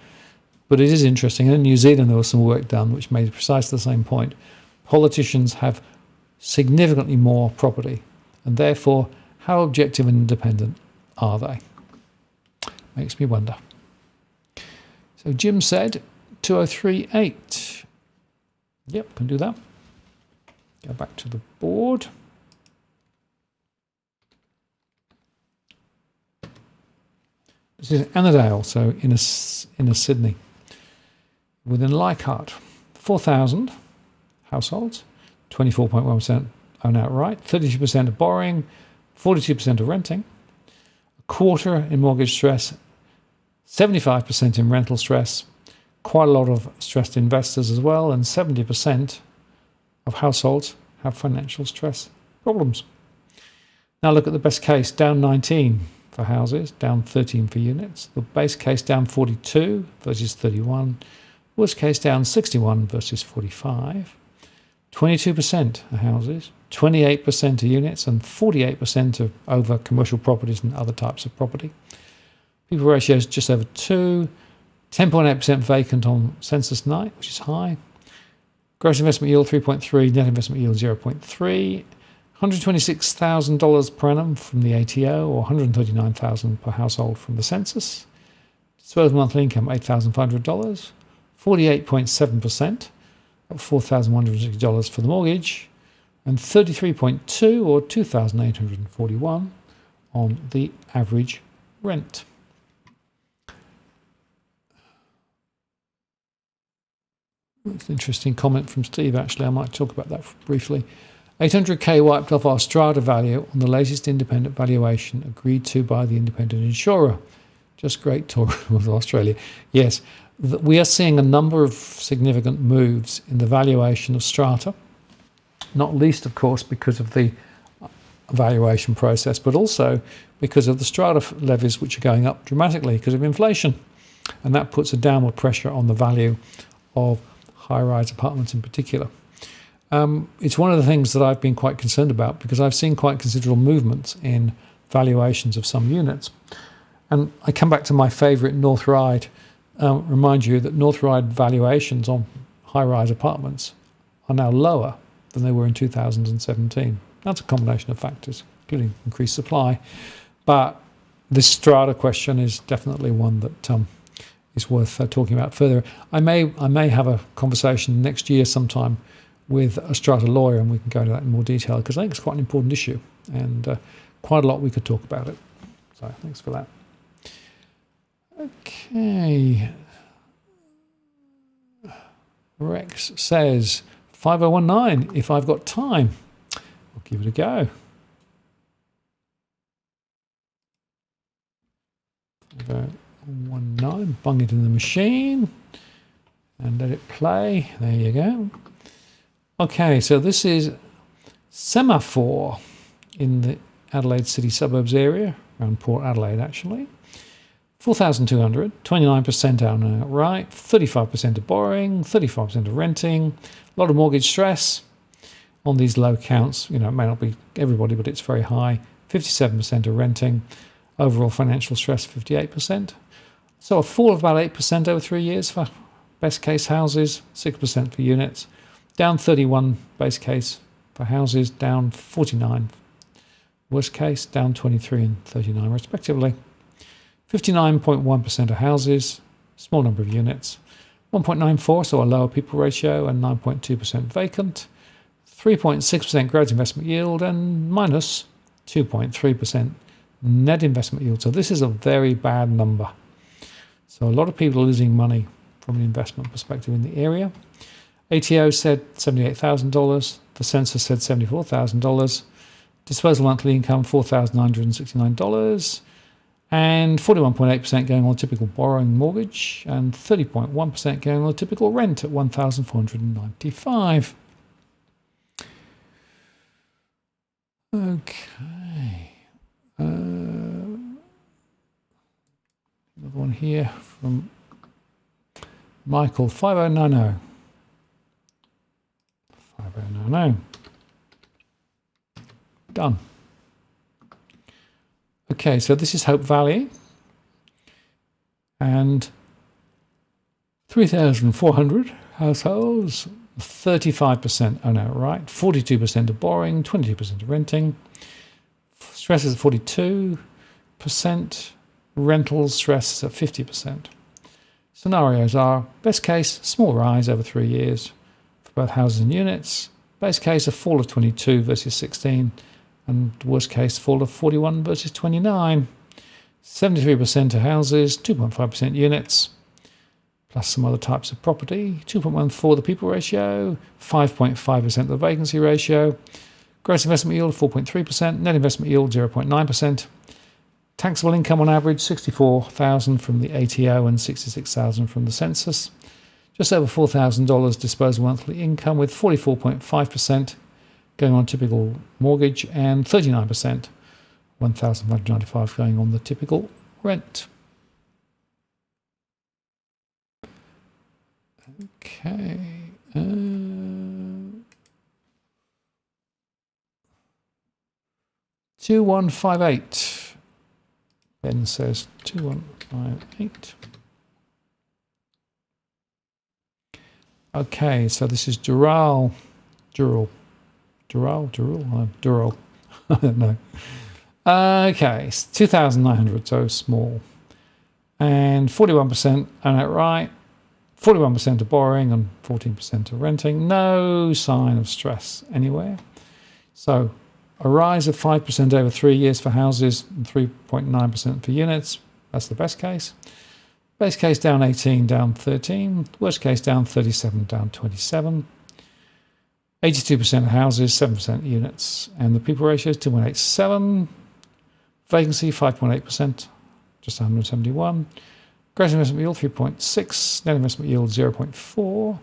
But it is interesting. And in New Zealand, there was some work done which made precisely the same point. Politicians have significantly more property, and therefore, how objective and independent are they? Makes me wonder. So Jim said 2038. Yep, can do that. Go back to the board. This is Annandale, so inner Sydney. Within Leichhardt, 4,000 households, 24.1% own outright, 32% of borrowing, 42% of renting, a quarter in mortgage stress, 75% in rental stress, quite a lot of stressed investors as well, and 70% of households have financial stress problems. Now look at the best case, down 19 for houses, down 13 for units. The base case down 42 versus 31. Worst case down 61 versus 45. 22% are houses, 28% are units, and 48% are over commercial properties and other types of property. People ratio is just over 2. 10.8% vacant on census night, which is high. Gross investment yield 3.3, net investment yield 0.3. $126,000 per annum from the ATO, or $139,000 per household from the census. Disposable monthly income $8,500. 48.7%, $4,160 for the mortgage, and 33.2 or $2,841 on the average rent. That's an interesting comment from Steve, actually. I might talk about that briefly. 800k wiped off our strata value on the latest independent valuation agreed to by the independent insurer. Just great talk with Australia. Yes, we are seeing a number of significant moves in the valuation of strata, not least, of course, because of the valuation process, but also because of the strata levies, which are going up dramatically because of inflation. And that puts a downward pressure on the value of high-rise apartments in particular. It's one of the things that I've been quite concerned about because I've seen quite considerable movements in valuations of some units. And I come back to my favourite North Ryde, remind you that North Ryde valuations on high-rise apartments are now lower than they were in 2017. That's a combination of factors, including increased supply. But this strata question is definitely one that is worth talking about further. I may have a conversation next year sometime with a strata lawyer, and we can go into that in more detail because I think it's quite an important issue, and quite a lot we could talk about it. So thanks for that. Okay. Rex says 5019 if I've got time. We'll give it a go. 5019. time. Bung it in the machine and let it play. There you go. Okay, so this is semaphore in the Adelaide city suburbs area, around Port Adelaide actually. 4,200, 29% outright, 35% of borrowing, 35% of renting, a lot of mortgage stress on these low counts. You know, it may not be everybody, but it's very high. 57% of renting, overall financial stress 58%. So a fall of about 8% over 3 years for best case houses, 6% for units, down 31 base case for houses, down 49 worst case, down 23 and 39 respectively. 59.1% of houses, small number of units, 1.94, so a lower people ratio, and 9.2% vacant, 3.6% gross investment yield, and minus 2.3% net investment yield. So this is a very bad number. So a lot of people are losing money from an investment perspective in the area. ATO said $78,000. The census said $74,000. Disposable monthly income $4,969. And 41.8% going on a typical borrowing mortgage, and 30.1% going on a typical rent at $1,495. Okay. Another one here from Michael 5090. 5090. Done. Okay, so this is Hope Valley, and 3,400 households, 35% own outright, 42% of borrowing, 22% of renting. Stress is at 42%, rentals stress is at 50%. Scenarios are best case, small rise over 3 years for both houses and units. Base case, a fall of 22 versus 16. And worst case, fall of 41 versus 29. 73% of houses, 2.5% units, plus some other types of property. 2.14 the people ratio, 5.5% the vacancy ratio. Gross investment yield 4.3%, net investment yield 0.9%. Taxable income on average $64,000 from the ATO and $66,000 from the census. Just over $4,000 disposable monthly income, with 44.5% going on typical mortgage, and 39%, $1,595 going on the typical rent. Okay. 2158. Ben says 2158. Okay, so this is Dural. I don't know. Okay, 2,900, so small. And 41% own outright, 41% of borrowing, and 14% of renting. No sign of stress anywhere. So a rise of 5% over 3 years for houses and 3.9% for units. That's the best case. Base case down 18, down 13. Worst case down 37, down 27. 82% of houses, 7% units, and the people ratio is 2.87. Vacancy 5.8%, just 171. Gross investment yield 3.6. Net investment yield 0.4.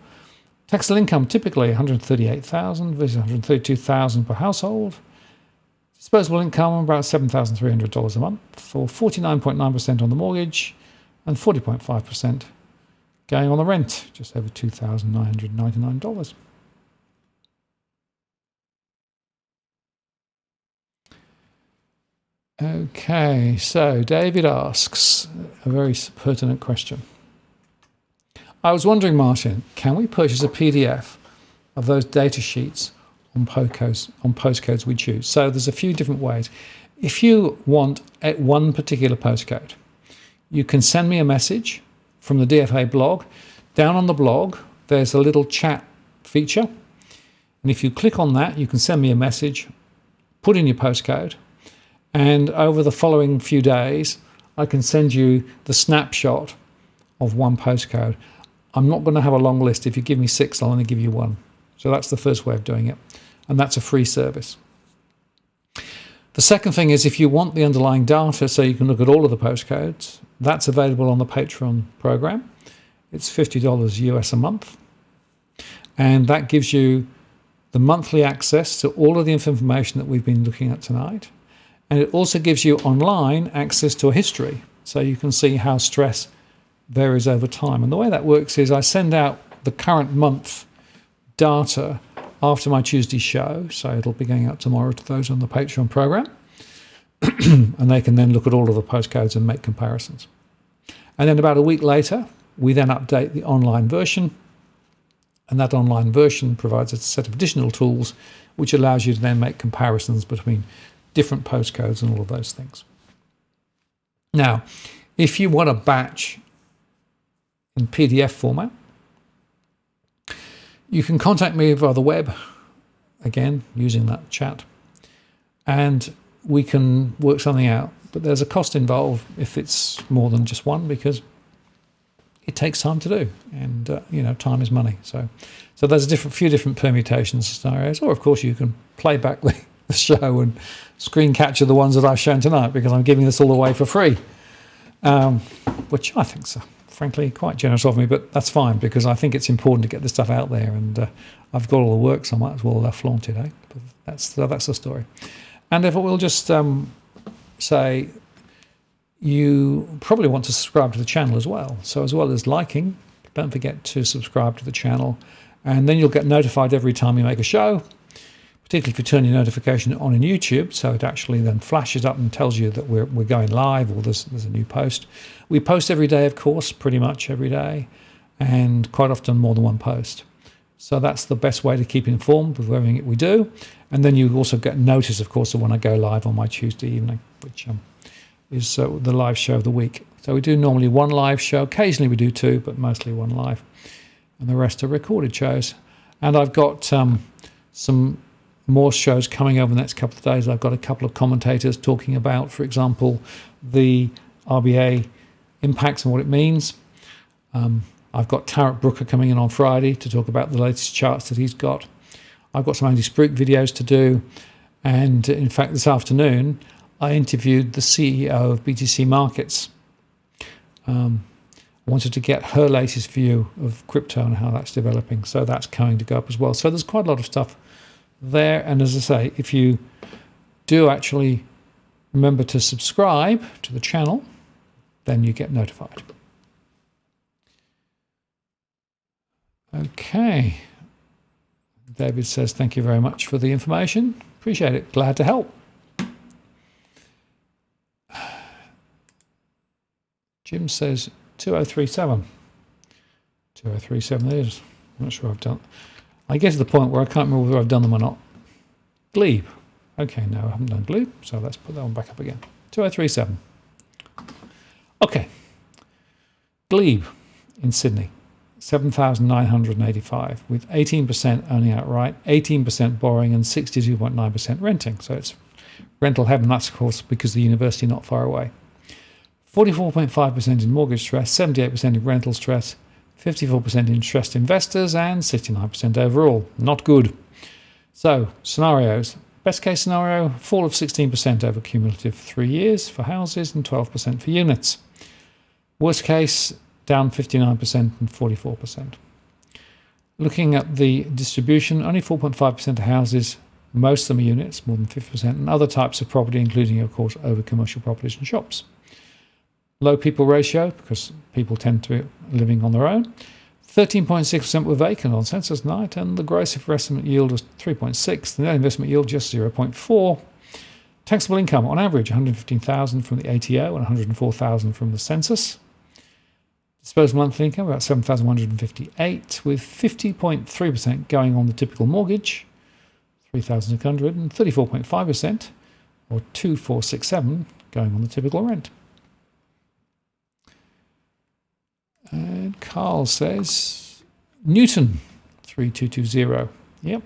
Taxable income typically $138,000 versus $132,000 per household. Disposable income about $7,300 a month, for 49.9% on the mortgage and 40.5% going on the rent, just over $2,999. Okay, so David asks a very pertinent question. I was wondering, Martin, can we purchase a PDF of those data sheets on postcodes we choose? So there's a few different ways. If you want at one particular postcode, you can send me a message from the DFA blog. Down on the blog, there's a little chat feature. And if you click on that, you can send me a message, put in your postcode, and over the following few days, I can send you the snapshot of one postcode. I'm not going to have a long list. If you give me 6, I'll only give you 1. So that's the first way of doing it. And that's a free service. The second thing is, if you want the underlying data so you can look at all of the postcodes, That's available on the Patreon program. It's $50 US a month. And that gives you the monthly access to all of the information that we've been looking at tonight. And it also gives you online access to a history, so you can see how stress varies over time. And the way that works is I send out the current month data after my Tuesday show, so it'll be going out tomorrow to those on the Patreon program. And they can then look at all of the postcodes and make comparisons. And then about a week later, we then update the online version. And that online version provides a set of additional tools which allows you to then make comparisons between different postcodes and all of those things. Now, if you want a batch in PDF format, you can contact me via the web, again, using that chat, and we can work something out. But there's a cost involved if it's more than just one, because it takes time to do, and time is money. So there's a few different permutations, scenarios, or of course you can play back the show and screen capture the ones that I've shown tonight, because I'm giving this all away for free, which I think so. Frankly, quite generous of me, but that's fine, because I think it's important to get this stuff out there, and I've got all the work, so I might as well flaunt it. But that's the story. And if we'll just say, you probably want to subscribe to the channel as well. So as well as liking, don't forget to subscribe to the channel, and then you'll get notified every time we make a show, particularly if you turn your notification on in YouTube, so it actually then flashes up and tells you that we're going live, or there's a new post. We post every day, of course, pretty much every day, and quite often more than one post. So that's the best way to keep informed with everything we do. And then you also get notice, of course, of when I go live on my Tuesday evening, which is the live show of the week. So we do normally one live show. Occasionally we do two, but mostly one live. And the rest are recorded shows. And I've got some more shows coming over the next couple of days. I've got a couple of commentators talking about, for example, the RBA impacts and what it means. I've got Tarek Brooker coming in on Friday to talk about the latest charts that he's got. I've got some Andy Spruik videos to do. And in fact, this afternoon, I interviewed the CEO of BTC Markets. I wanted to get her latest view of crypto and how that's developing. So that's going to go up as well. So there's quite a lot of stuff there. And as I say, if you do actually remember to subscribe to the channel, then you get notified. Okay. David says, thank you very much for the information. Appreciate it. Glad to help. Jim says 2037. 2037 it is. I'm not sure I've done. I get to the point where I can't remember whether I've done them or not. Glebe. Okay, no, I haven't done Glebe, so let's put that one back up again. 2037. Okay. Glebe in Sydney. 7,985 with 18% owning outright, 18% borrowing, and 62.9% renting. So it's rental heaven. That's, of course, because the university not far away. 44.5% in mortgage stress, 78% in rental stress, 54% in stressed investors, and 69% overall. Not good. So, scenarios. Best case scenario, fall of 16% over cumulative 3 years for houses and 12% for units. Worst case, down 59% and 44%. Looking at the distribution, only 4.5% of houses, most of them are units, more than 50%, and other types of property, including, of course, over commercial properties and shops. Low people ratio, because people tend to be living on their own. 13.6% were vacant on census night, and the gross investment yield was 3.6. The net investment yield just 0.4. Taxable income on average 115,000 from the ATO and 104,000 from the census. Disposable monthly income about 7,158, with 50.3% going on the typical mortgage, 3,600, and 34.5%, or 2,467, going on the typical rent. And Carl says Newton 3220. Yep.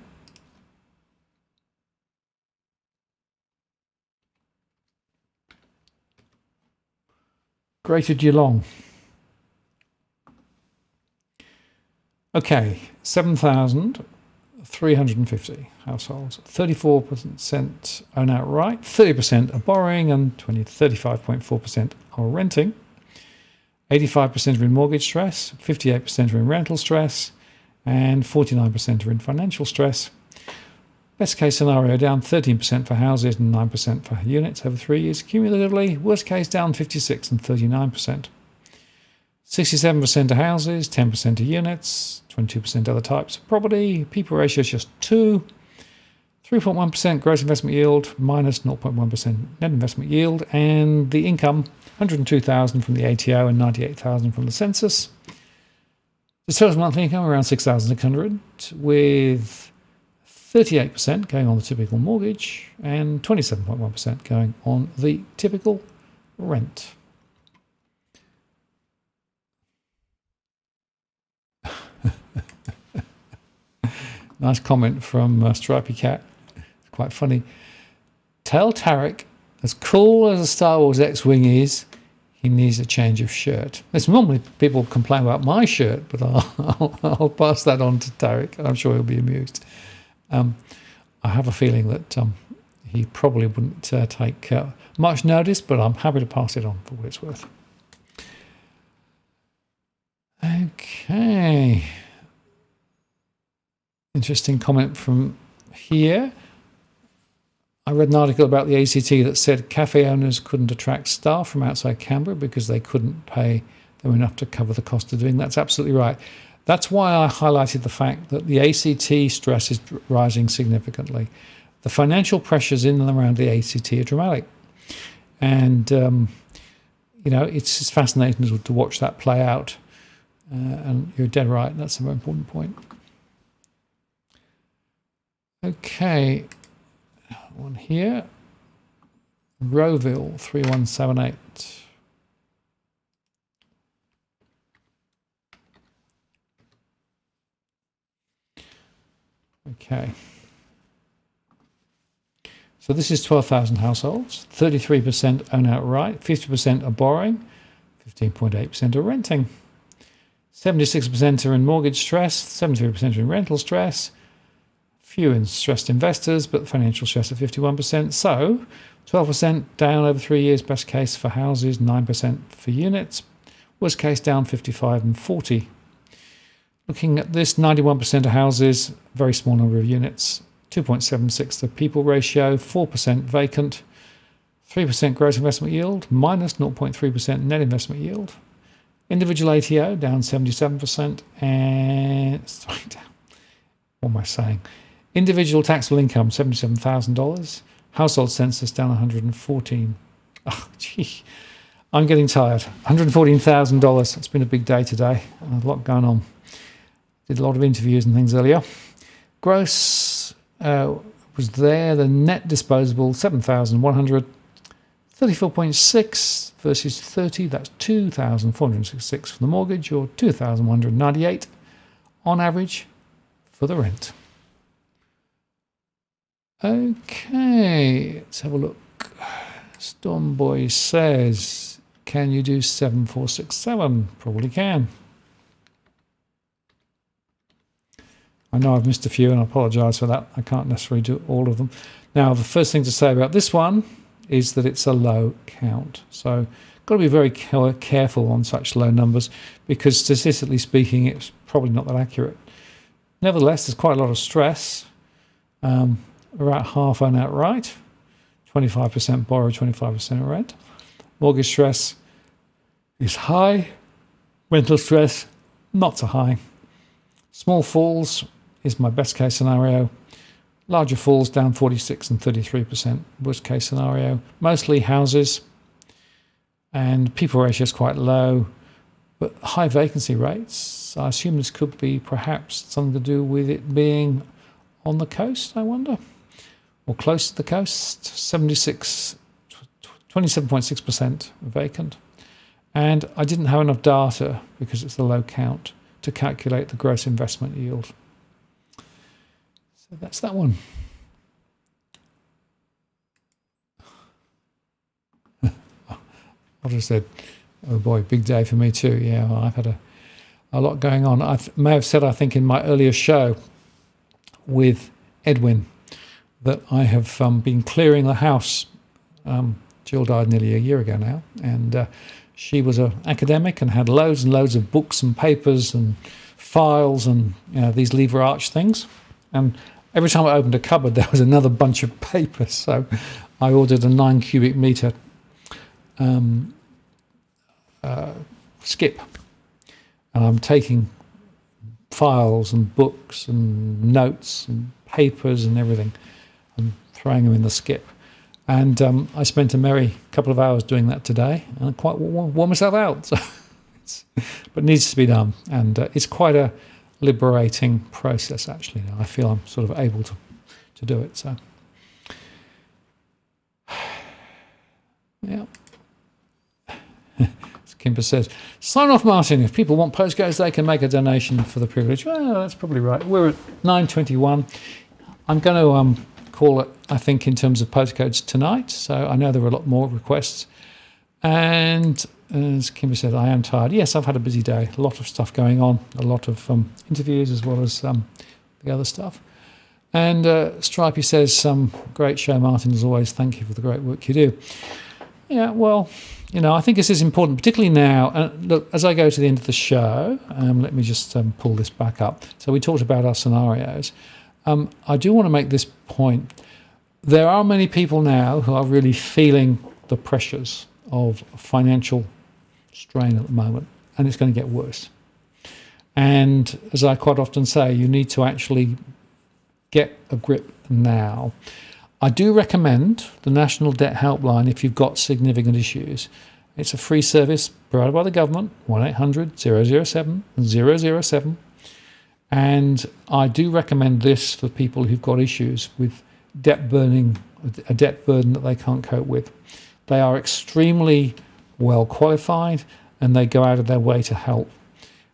Greater Geelong. Okay, 7,350 households. 34% own outright, 30% are borrowing, and 35.4% are renting. 85% are in mortgage stress, 58% are in rental stress, and 49% are in financial stress. Best case scenario down 13% for houses and 9% for units over 3 years cumulatively. Worst case down 56% and 39%. 67% are houses, 10% are units, 22% other types of property. People ratio is just 2. 3.1% gross investment yield minus 0.1% net investment yield. And the income, 102,000 from the ATO and 98,000 from the census. The total monthly income around 6,600 with 38% going on the typical mortgage and 27.1% going on the typical rent. Nice comment from Stripey Cat. It's quite funny. Tell Tarek, as cool as a Star Wars X-Wing is, he needs a change of shirt. There's normally people complain about my shirt, but I'll pass that on to Tarek. I'm sure he'll be amused. I have a feeling that he probably wouldn't take much notice, but I'm happy to pass it on for what it's worth. Okay. Interesting comment from here. I read an article about the ACT that said cafe owners couldn't attract staff from outside Canberra because they couldn't pay them enough to cover the cost of doing. That's absolutely right. That's why I highlighted the fact that the ACT stress is rising significantly. The financial pressures in and around the ACT are dramatic. And, it's fascinating to watch that play out. And you're dead right. That's a very important point. Okay. One here. Rowville 3178. Okay. So this is 12,000 households. 33% own outright. 50% are borrowing. 15.8% are renting. 76% are in mortgage stress. 73% are in rental stress. Few in stressed investors, but financial stress at 51%. So 12% down over 3 years, best case for houses, 9% for units. Worst case down 55 and 40. Looking at this, 91% of houses, very small number of units, 2.76 the people ratio, 4% vacant, 3% gross investment yield, minus 0.3% net investment yield. Individual ATO down 77%, and what am I saying? Individual taxable income $77,000, household census down 114. Oh, gee, I'm getting tired. $114,000. It's been a big day today. A lot going on. Did a lot of interviews and things earlier. Gross was there. The net disposable 7,100. 34.6 versus 30. That's 2,466 for the mortgage, or 2,198 on average for the rent. Okay, let's have a look. Stormboy says, can you do 7467? Probably can. I know I've missed a few and I apologise for that. I can't necessarily do all of them. Now, the first thing to say about this one is that it's a low count. So got to be very careful on such low numbers because statistically speaking, it's probably not that accurate. Nevertheless, there's quite a lot of stress. About half own outright, 25% borrow, 25% rent. Mortgage stress is high. Rental stress, not so high. Small falls is my best case scenario. Larger falls down 46 and 33%. Worst case scenario. Mostly houses. And people ratio is quite low. But high vacancy rates. I assume this could be perhaps something to do with it being on the coast, I wonder. Or close to the coast. 27.6% vacant. And I didn't have enough data, because it's the low count, to calculate the gross investment yield. So that's that one. I just said, oh boy, big day for me too. Yeah, well, I've had a lot going on. I may have said, I think, in my earlier show with Edwin, that I have been clearing the house. Jill died nearly a year ago now, and she was an academic and had loads and loads of books and papers and files and these lever arch things. And every time I opened a cupboard, there was another bunch of papers. So I ordered a 9 cubic meter skip. And I'm taking files and books and notes and papers and everything and throwing them in the skip. And I spent a merry couple of hours doing that today, and I quite wore myself out. So but it needs to be done, and it's quite a liberating process, actually. Now I feel I'm sort of able to do it. So, yeah. As Kimber says, sign off, Martin. If people want postcodes, they can make a donation for the privilege. Well, that's probably right. We're at 9:21. I'm going to call it, I think, in terms of postcodes tonight. So I know there are a lot more requests. And as Kimber said, I am tired. Yes, I've had a busy day. A lot of stuff going on. A lot of interviews as well as the other stuff. And Stripey says, great show, Martin, as always. Thank you for the great work you do. Yeah, well, I think this is important, particularly now. Look, as I go to the end of the show, let me just pull this back up. So we talked about our scenarios. I do want to make this point. There are many people now who are really feeling the pressures of financial strain at the moment, and it's going to get worse. And as I quite often say, you need to actually get a grip now. I do recommend the National Debt Helpline if you've got significant issues. It's a free service provided by the government, 1-800-007-007. And I do recommend this for people who've got issues with a debt burden that they can't cope with. They are extremely well qualified and they go out of their way to help.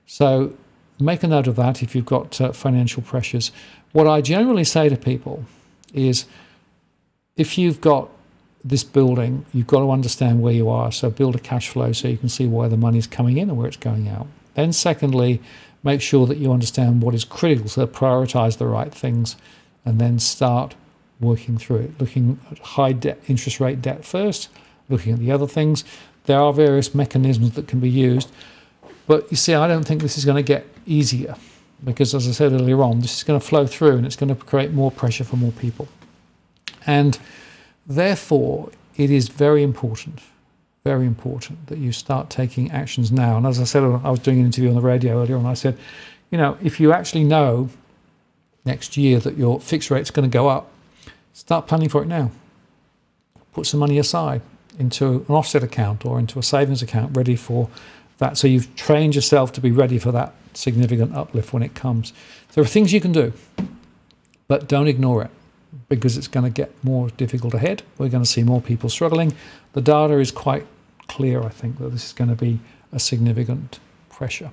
So make a note of that if you've got financial pressures. What I generally say to people is, if you've got this building, you've got to understand where you are. So build a cash flow so you can see where the money's coming in and where it's going out. Then secondly, make sure that you understand what is critical, so prioritize the right things, and then start working through it, looking at high debt, interest rate debt first, looking at the other things. There are various mechanisms that can be used, but you see, I don't think this is going to get easier, because as I said earlier on, this is going to flow through and it's going to create more pressure for more people. And therefore, it is very important that you start taking actions now. And as I said, I was doing an interview on the radio earlier, and I said, if you actually know next year that your fixed rate's going to go up, start planning for it now. Put some money aside into an offset account or into a savings account ready for that. So you've trained yourself to be ready for that significant uplift when it comes. There are things you can do, but don't ignore it, because it's going to get more difficult ahead. We're going to see more people struggling. The data is quite clear, I think, that this is going to be a significant pressure.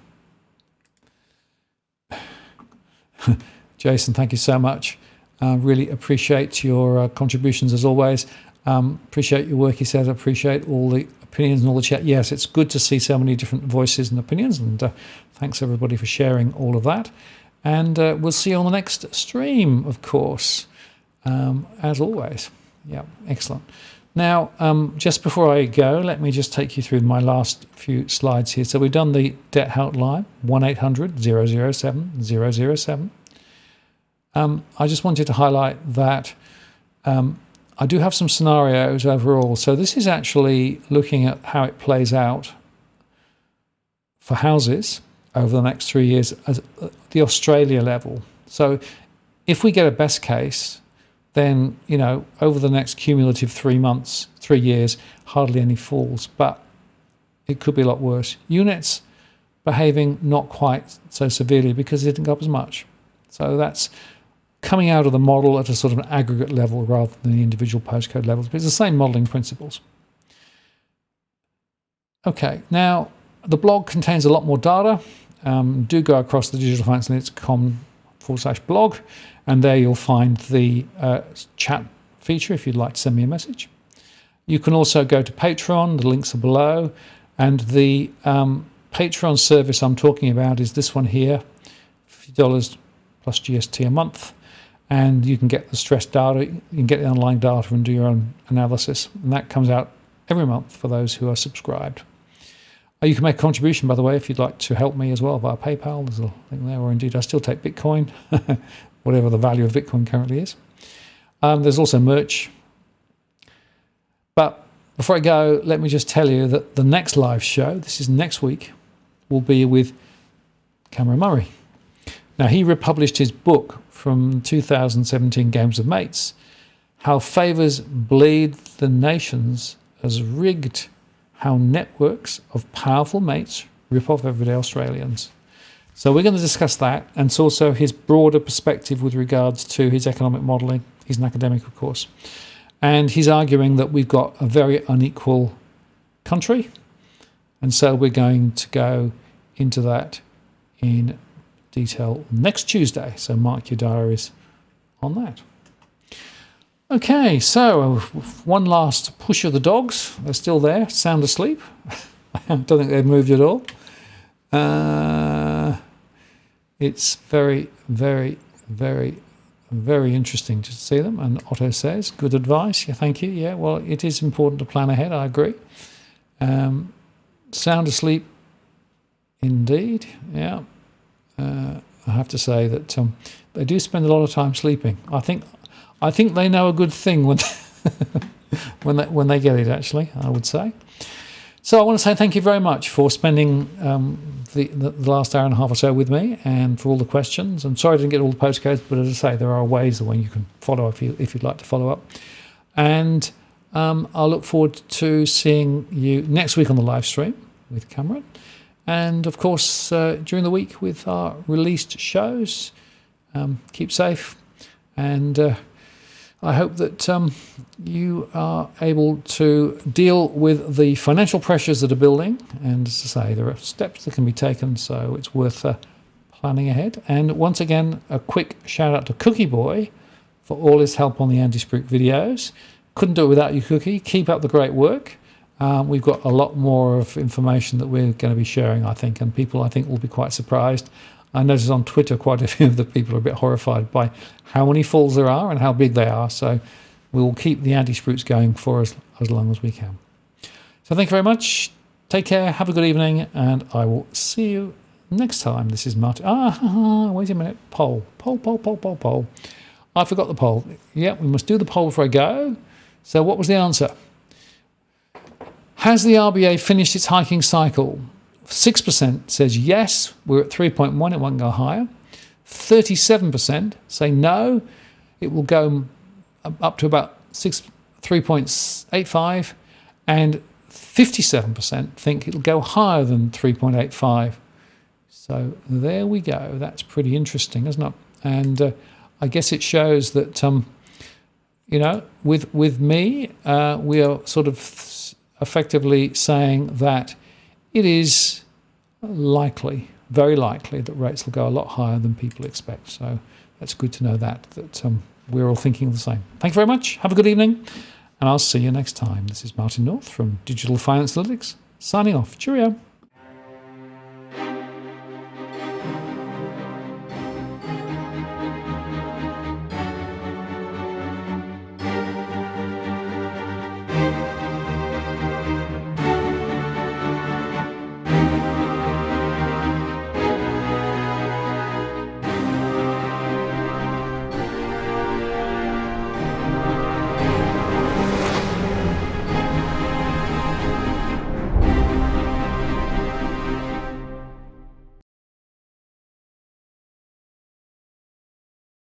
Jason, thank you so much. Really appreciate your contributions as always. Appreciate your work, he says. Appreciate all the opinions and all the chat. Yes, it's good to see so many different voices and opinions, and thanks everybody for sharing all of that. And we'll see you on the next stream, of course, as always. Yeah, excellent. Now, just before I go, let me just take you through my last few slides here. So we've done the debt helpline, 1-800-007-007. I just wanted to highlight that I do have some scenarios overall. So this is actually looking at how it plays out for houses over the next 3 years at the Australia level. So if we get a best case, then, over the next cumulative 3 years, hardly any falls, but it could be a lot worse. Units behaving not quite so severely because it didn't go up as much. So that's coming out of the model at a sort of an aggregate level rather than the individual postcode levels, but it's the same modelling principles. Okay, now the blog contains a lot more data. Do go across the digitalfinance.com/blog, and there you'll find the chat feature if you'd like to send me a message. You can also go to Patreon, the links are below, and the Patreon service I'm talking about is this one here, $50 plus GST a month, and you can get the stress data, you can get the underlying data and do your own analysis, and that comes out every month for those who are subscribed. You can make a contribution, by the way, if you'd like to help me as well via PayPal. There's a link there, or indeed I still take Bitcoin, whatever the value of Bitcoin currently is. There's also merch. But before I go, let me just tell you that the next live show, this is next week, will be with Cameron Murray. Now, he republished his book from 2017, Games of Mates, How Favours Bleed the Nations as Rigged, How Networks of Powerful Mates Rip Off Everyday Australians. So we're going to discuss that, and it's also his broader perspective with regards to his economic modelling. He's an academic, of course. And he's arguing that we've got a very unequal country. And so we're going to go into that in detail next Tuesday. So mark your diaries on that. Okay, so one last push of the dogs. They're still there, sound asleep. I don't think they've moved at all. It's very, very, very, very interesting to see them. And Otto says, good advice. Yeah, thank you. Yeah, well, it is important to plan ahead. I agree. Sound asleep, indeed. Yeah. I have to say that they do spend a lot of time sleeping. I think they know a good thing when when they get it. Actually, I would say. So I want to say thank you very much for spending the last hour and a half or so with me, and for all the questions. I'm sorry I didn't get all the postcodes, but as I say, there are ways when you can follow if you'd like to follow up. And I'll look forward to seeing you next week on the live stream with Cameron. And of course, during the week with our released shows. Keep safe, and I hope that you are able to deal with the financial pressures that are building. And as I say, there are steps that can be taken, so it's worth planning ahead. And once again, a quick shout out to Cookie Boy for all his help on the Andy Spruik videos. Couldn't do it without you, Cookie. Keep up the great work. We've got a lot more of information that we're going to be sharing, I think, and people, I think, will be quite surprised. I noticed on Twitter quite a few of the people are a bit horrified by how many falls there are and how big they are. So we will keep the anti-spruits going for as long as we can. So thank you very much. Take care. Have a good evening. And I will see you next time. This is Martin. Wait a minute. Poll. I forgot the poll. Yeah, we must do the poll before I go. So what was the answer? Has the RBA finished its hiking cycle? 6% says yes, we're at 3.1, it won't go higher. 37% say no, it will go up to about 3.85, and 57% think it'll go higher than 3.85. So there we go. That's pretty interesting, isn't it? And I guess it shows that, with me, we are sort of effectively saying that it is likely, very likely, that rates will go a lot higher than people expect. So that's good to know that we're all thinking the same. Thank you very much. Have a good evening, and I'll see you next time. This is Martin North from Digital Finance Analytics, signing off. Cheerio.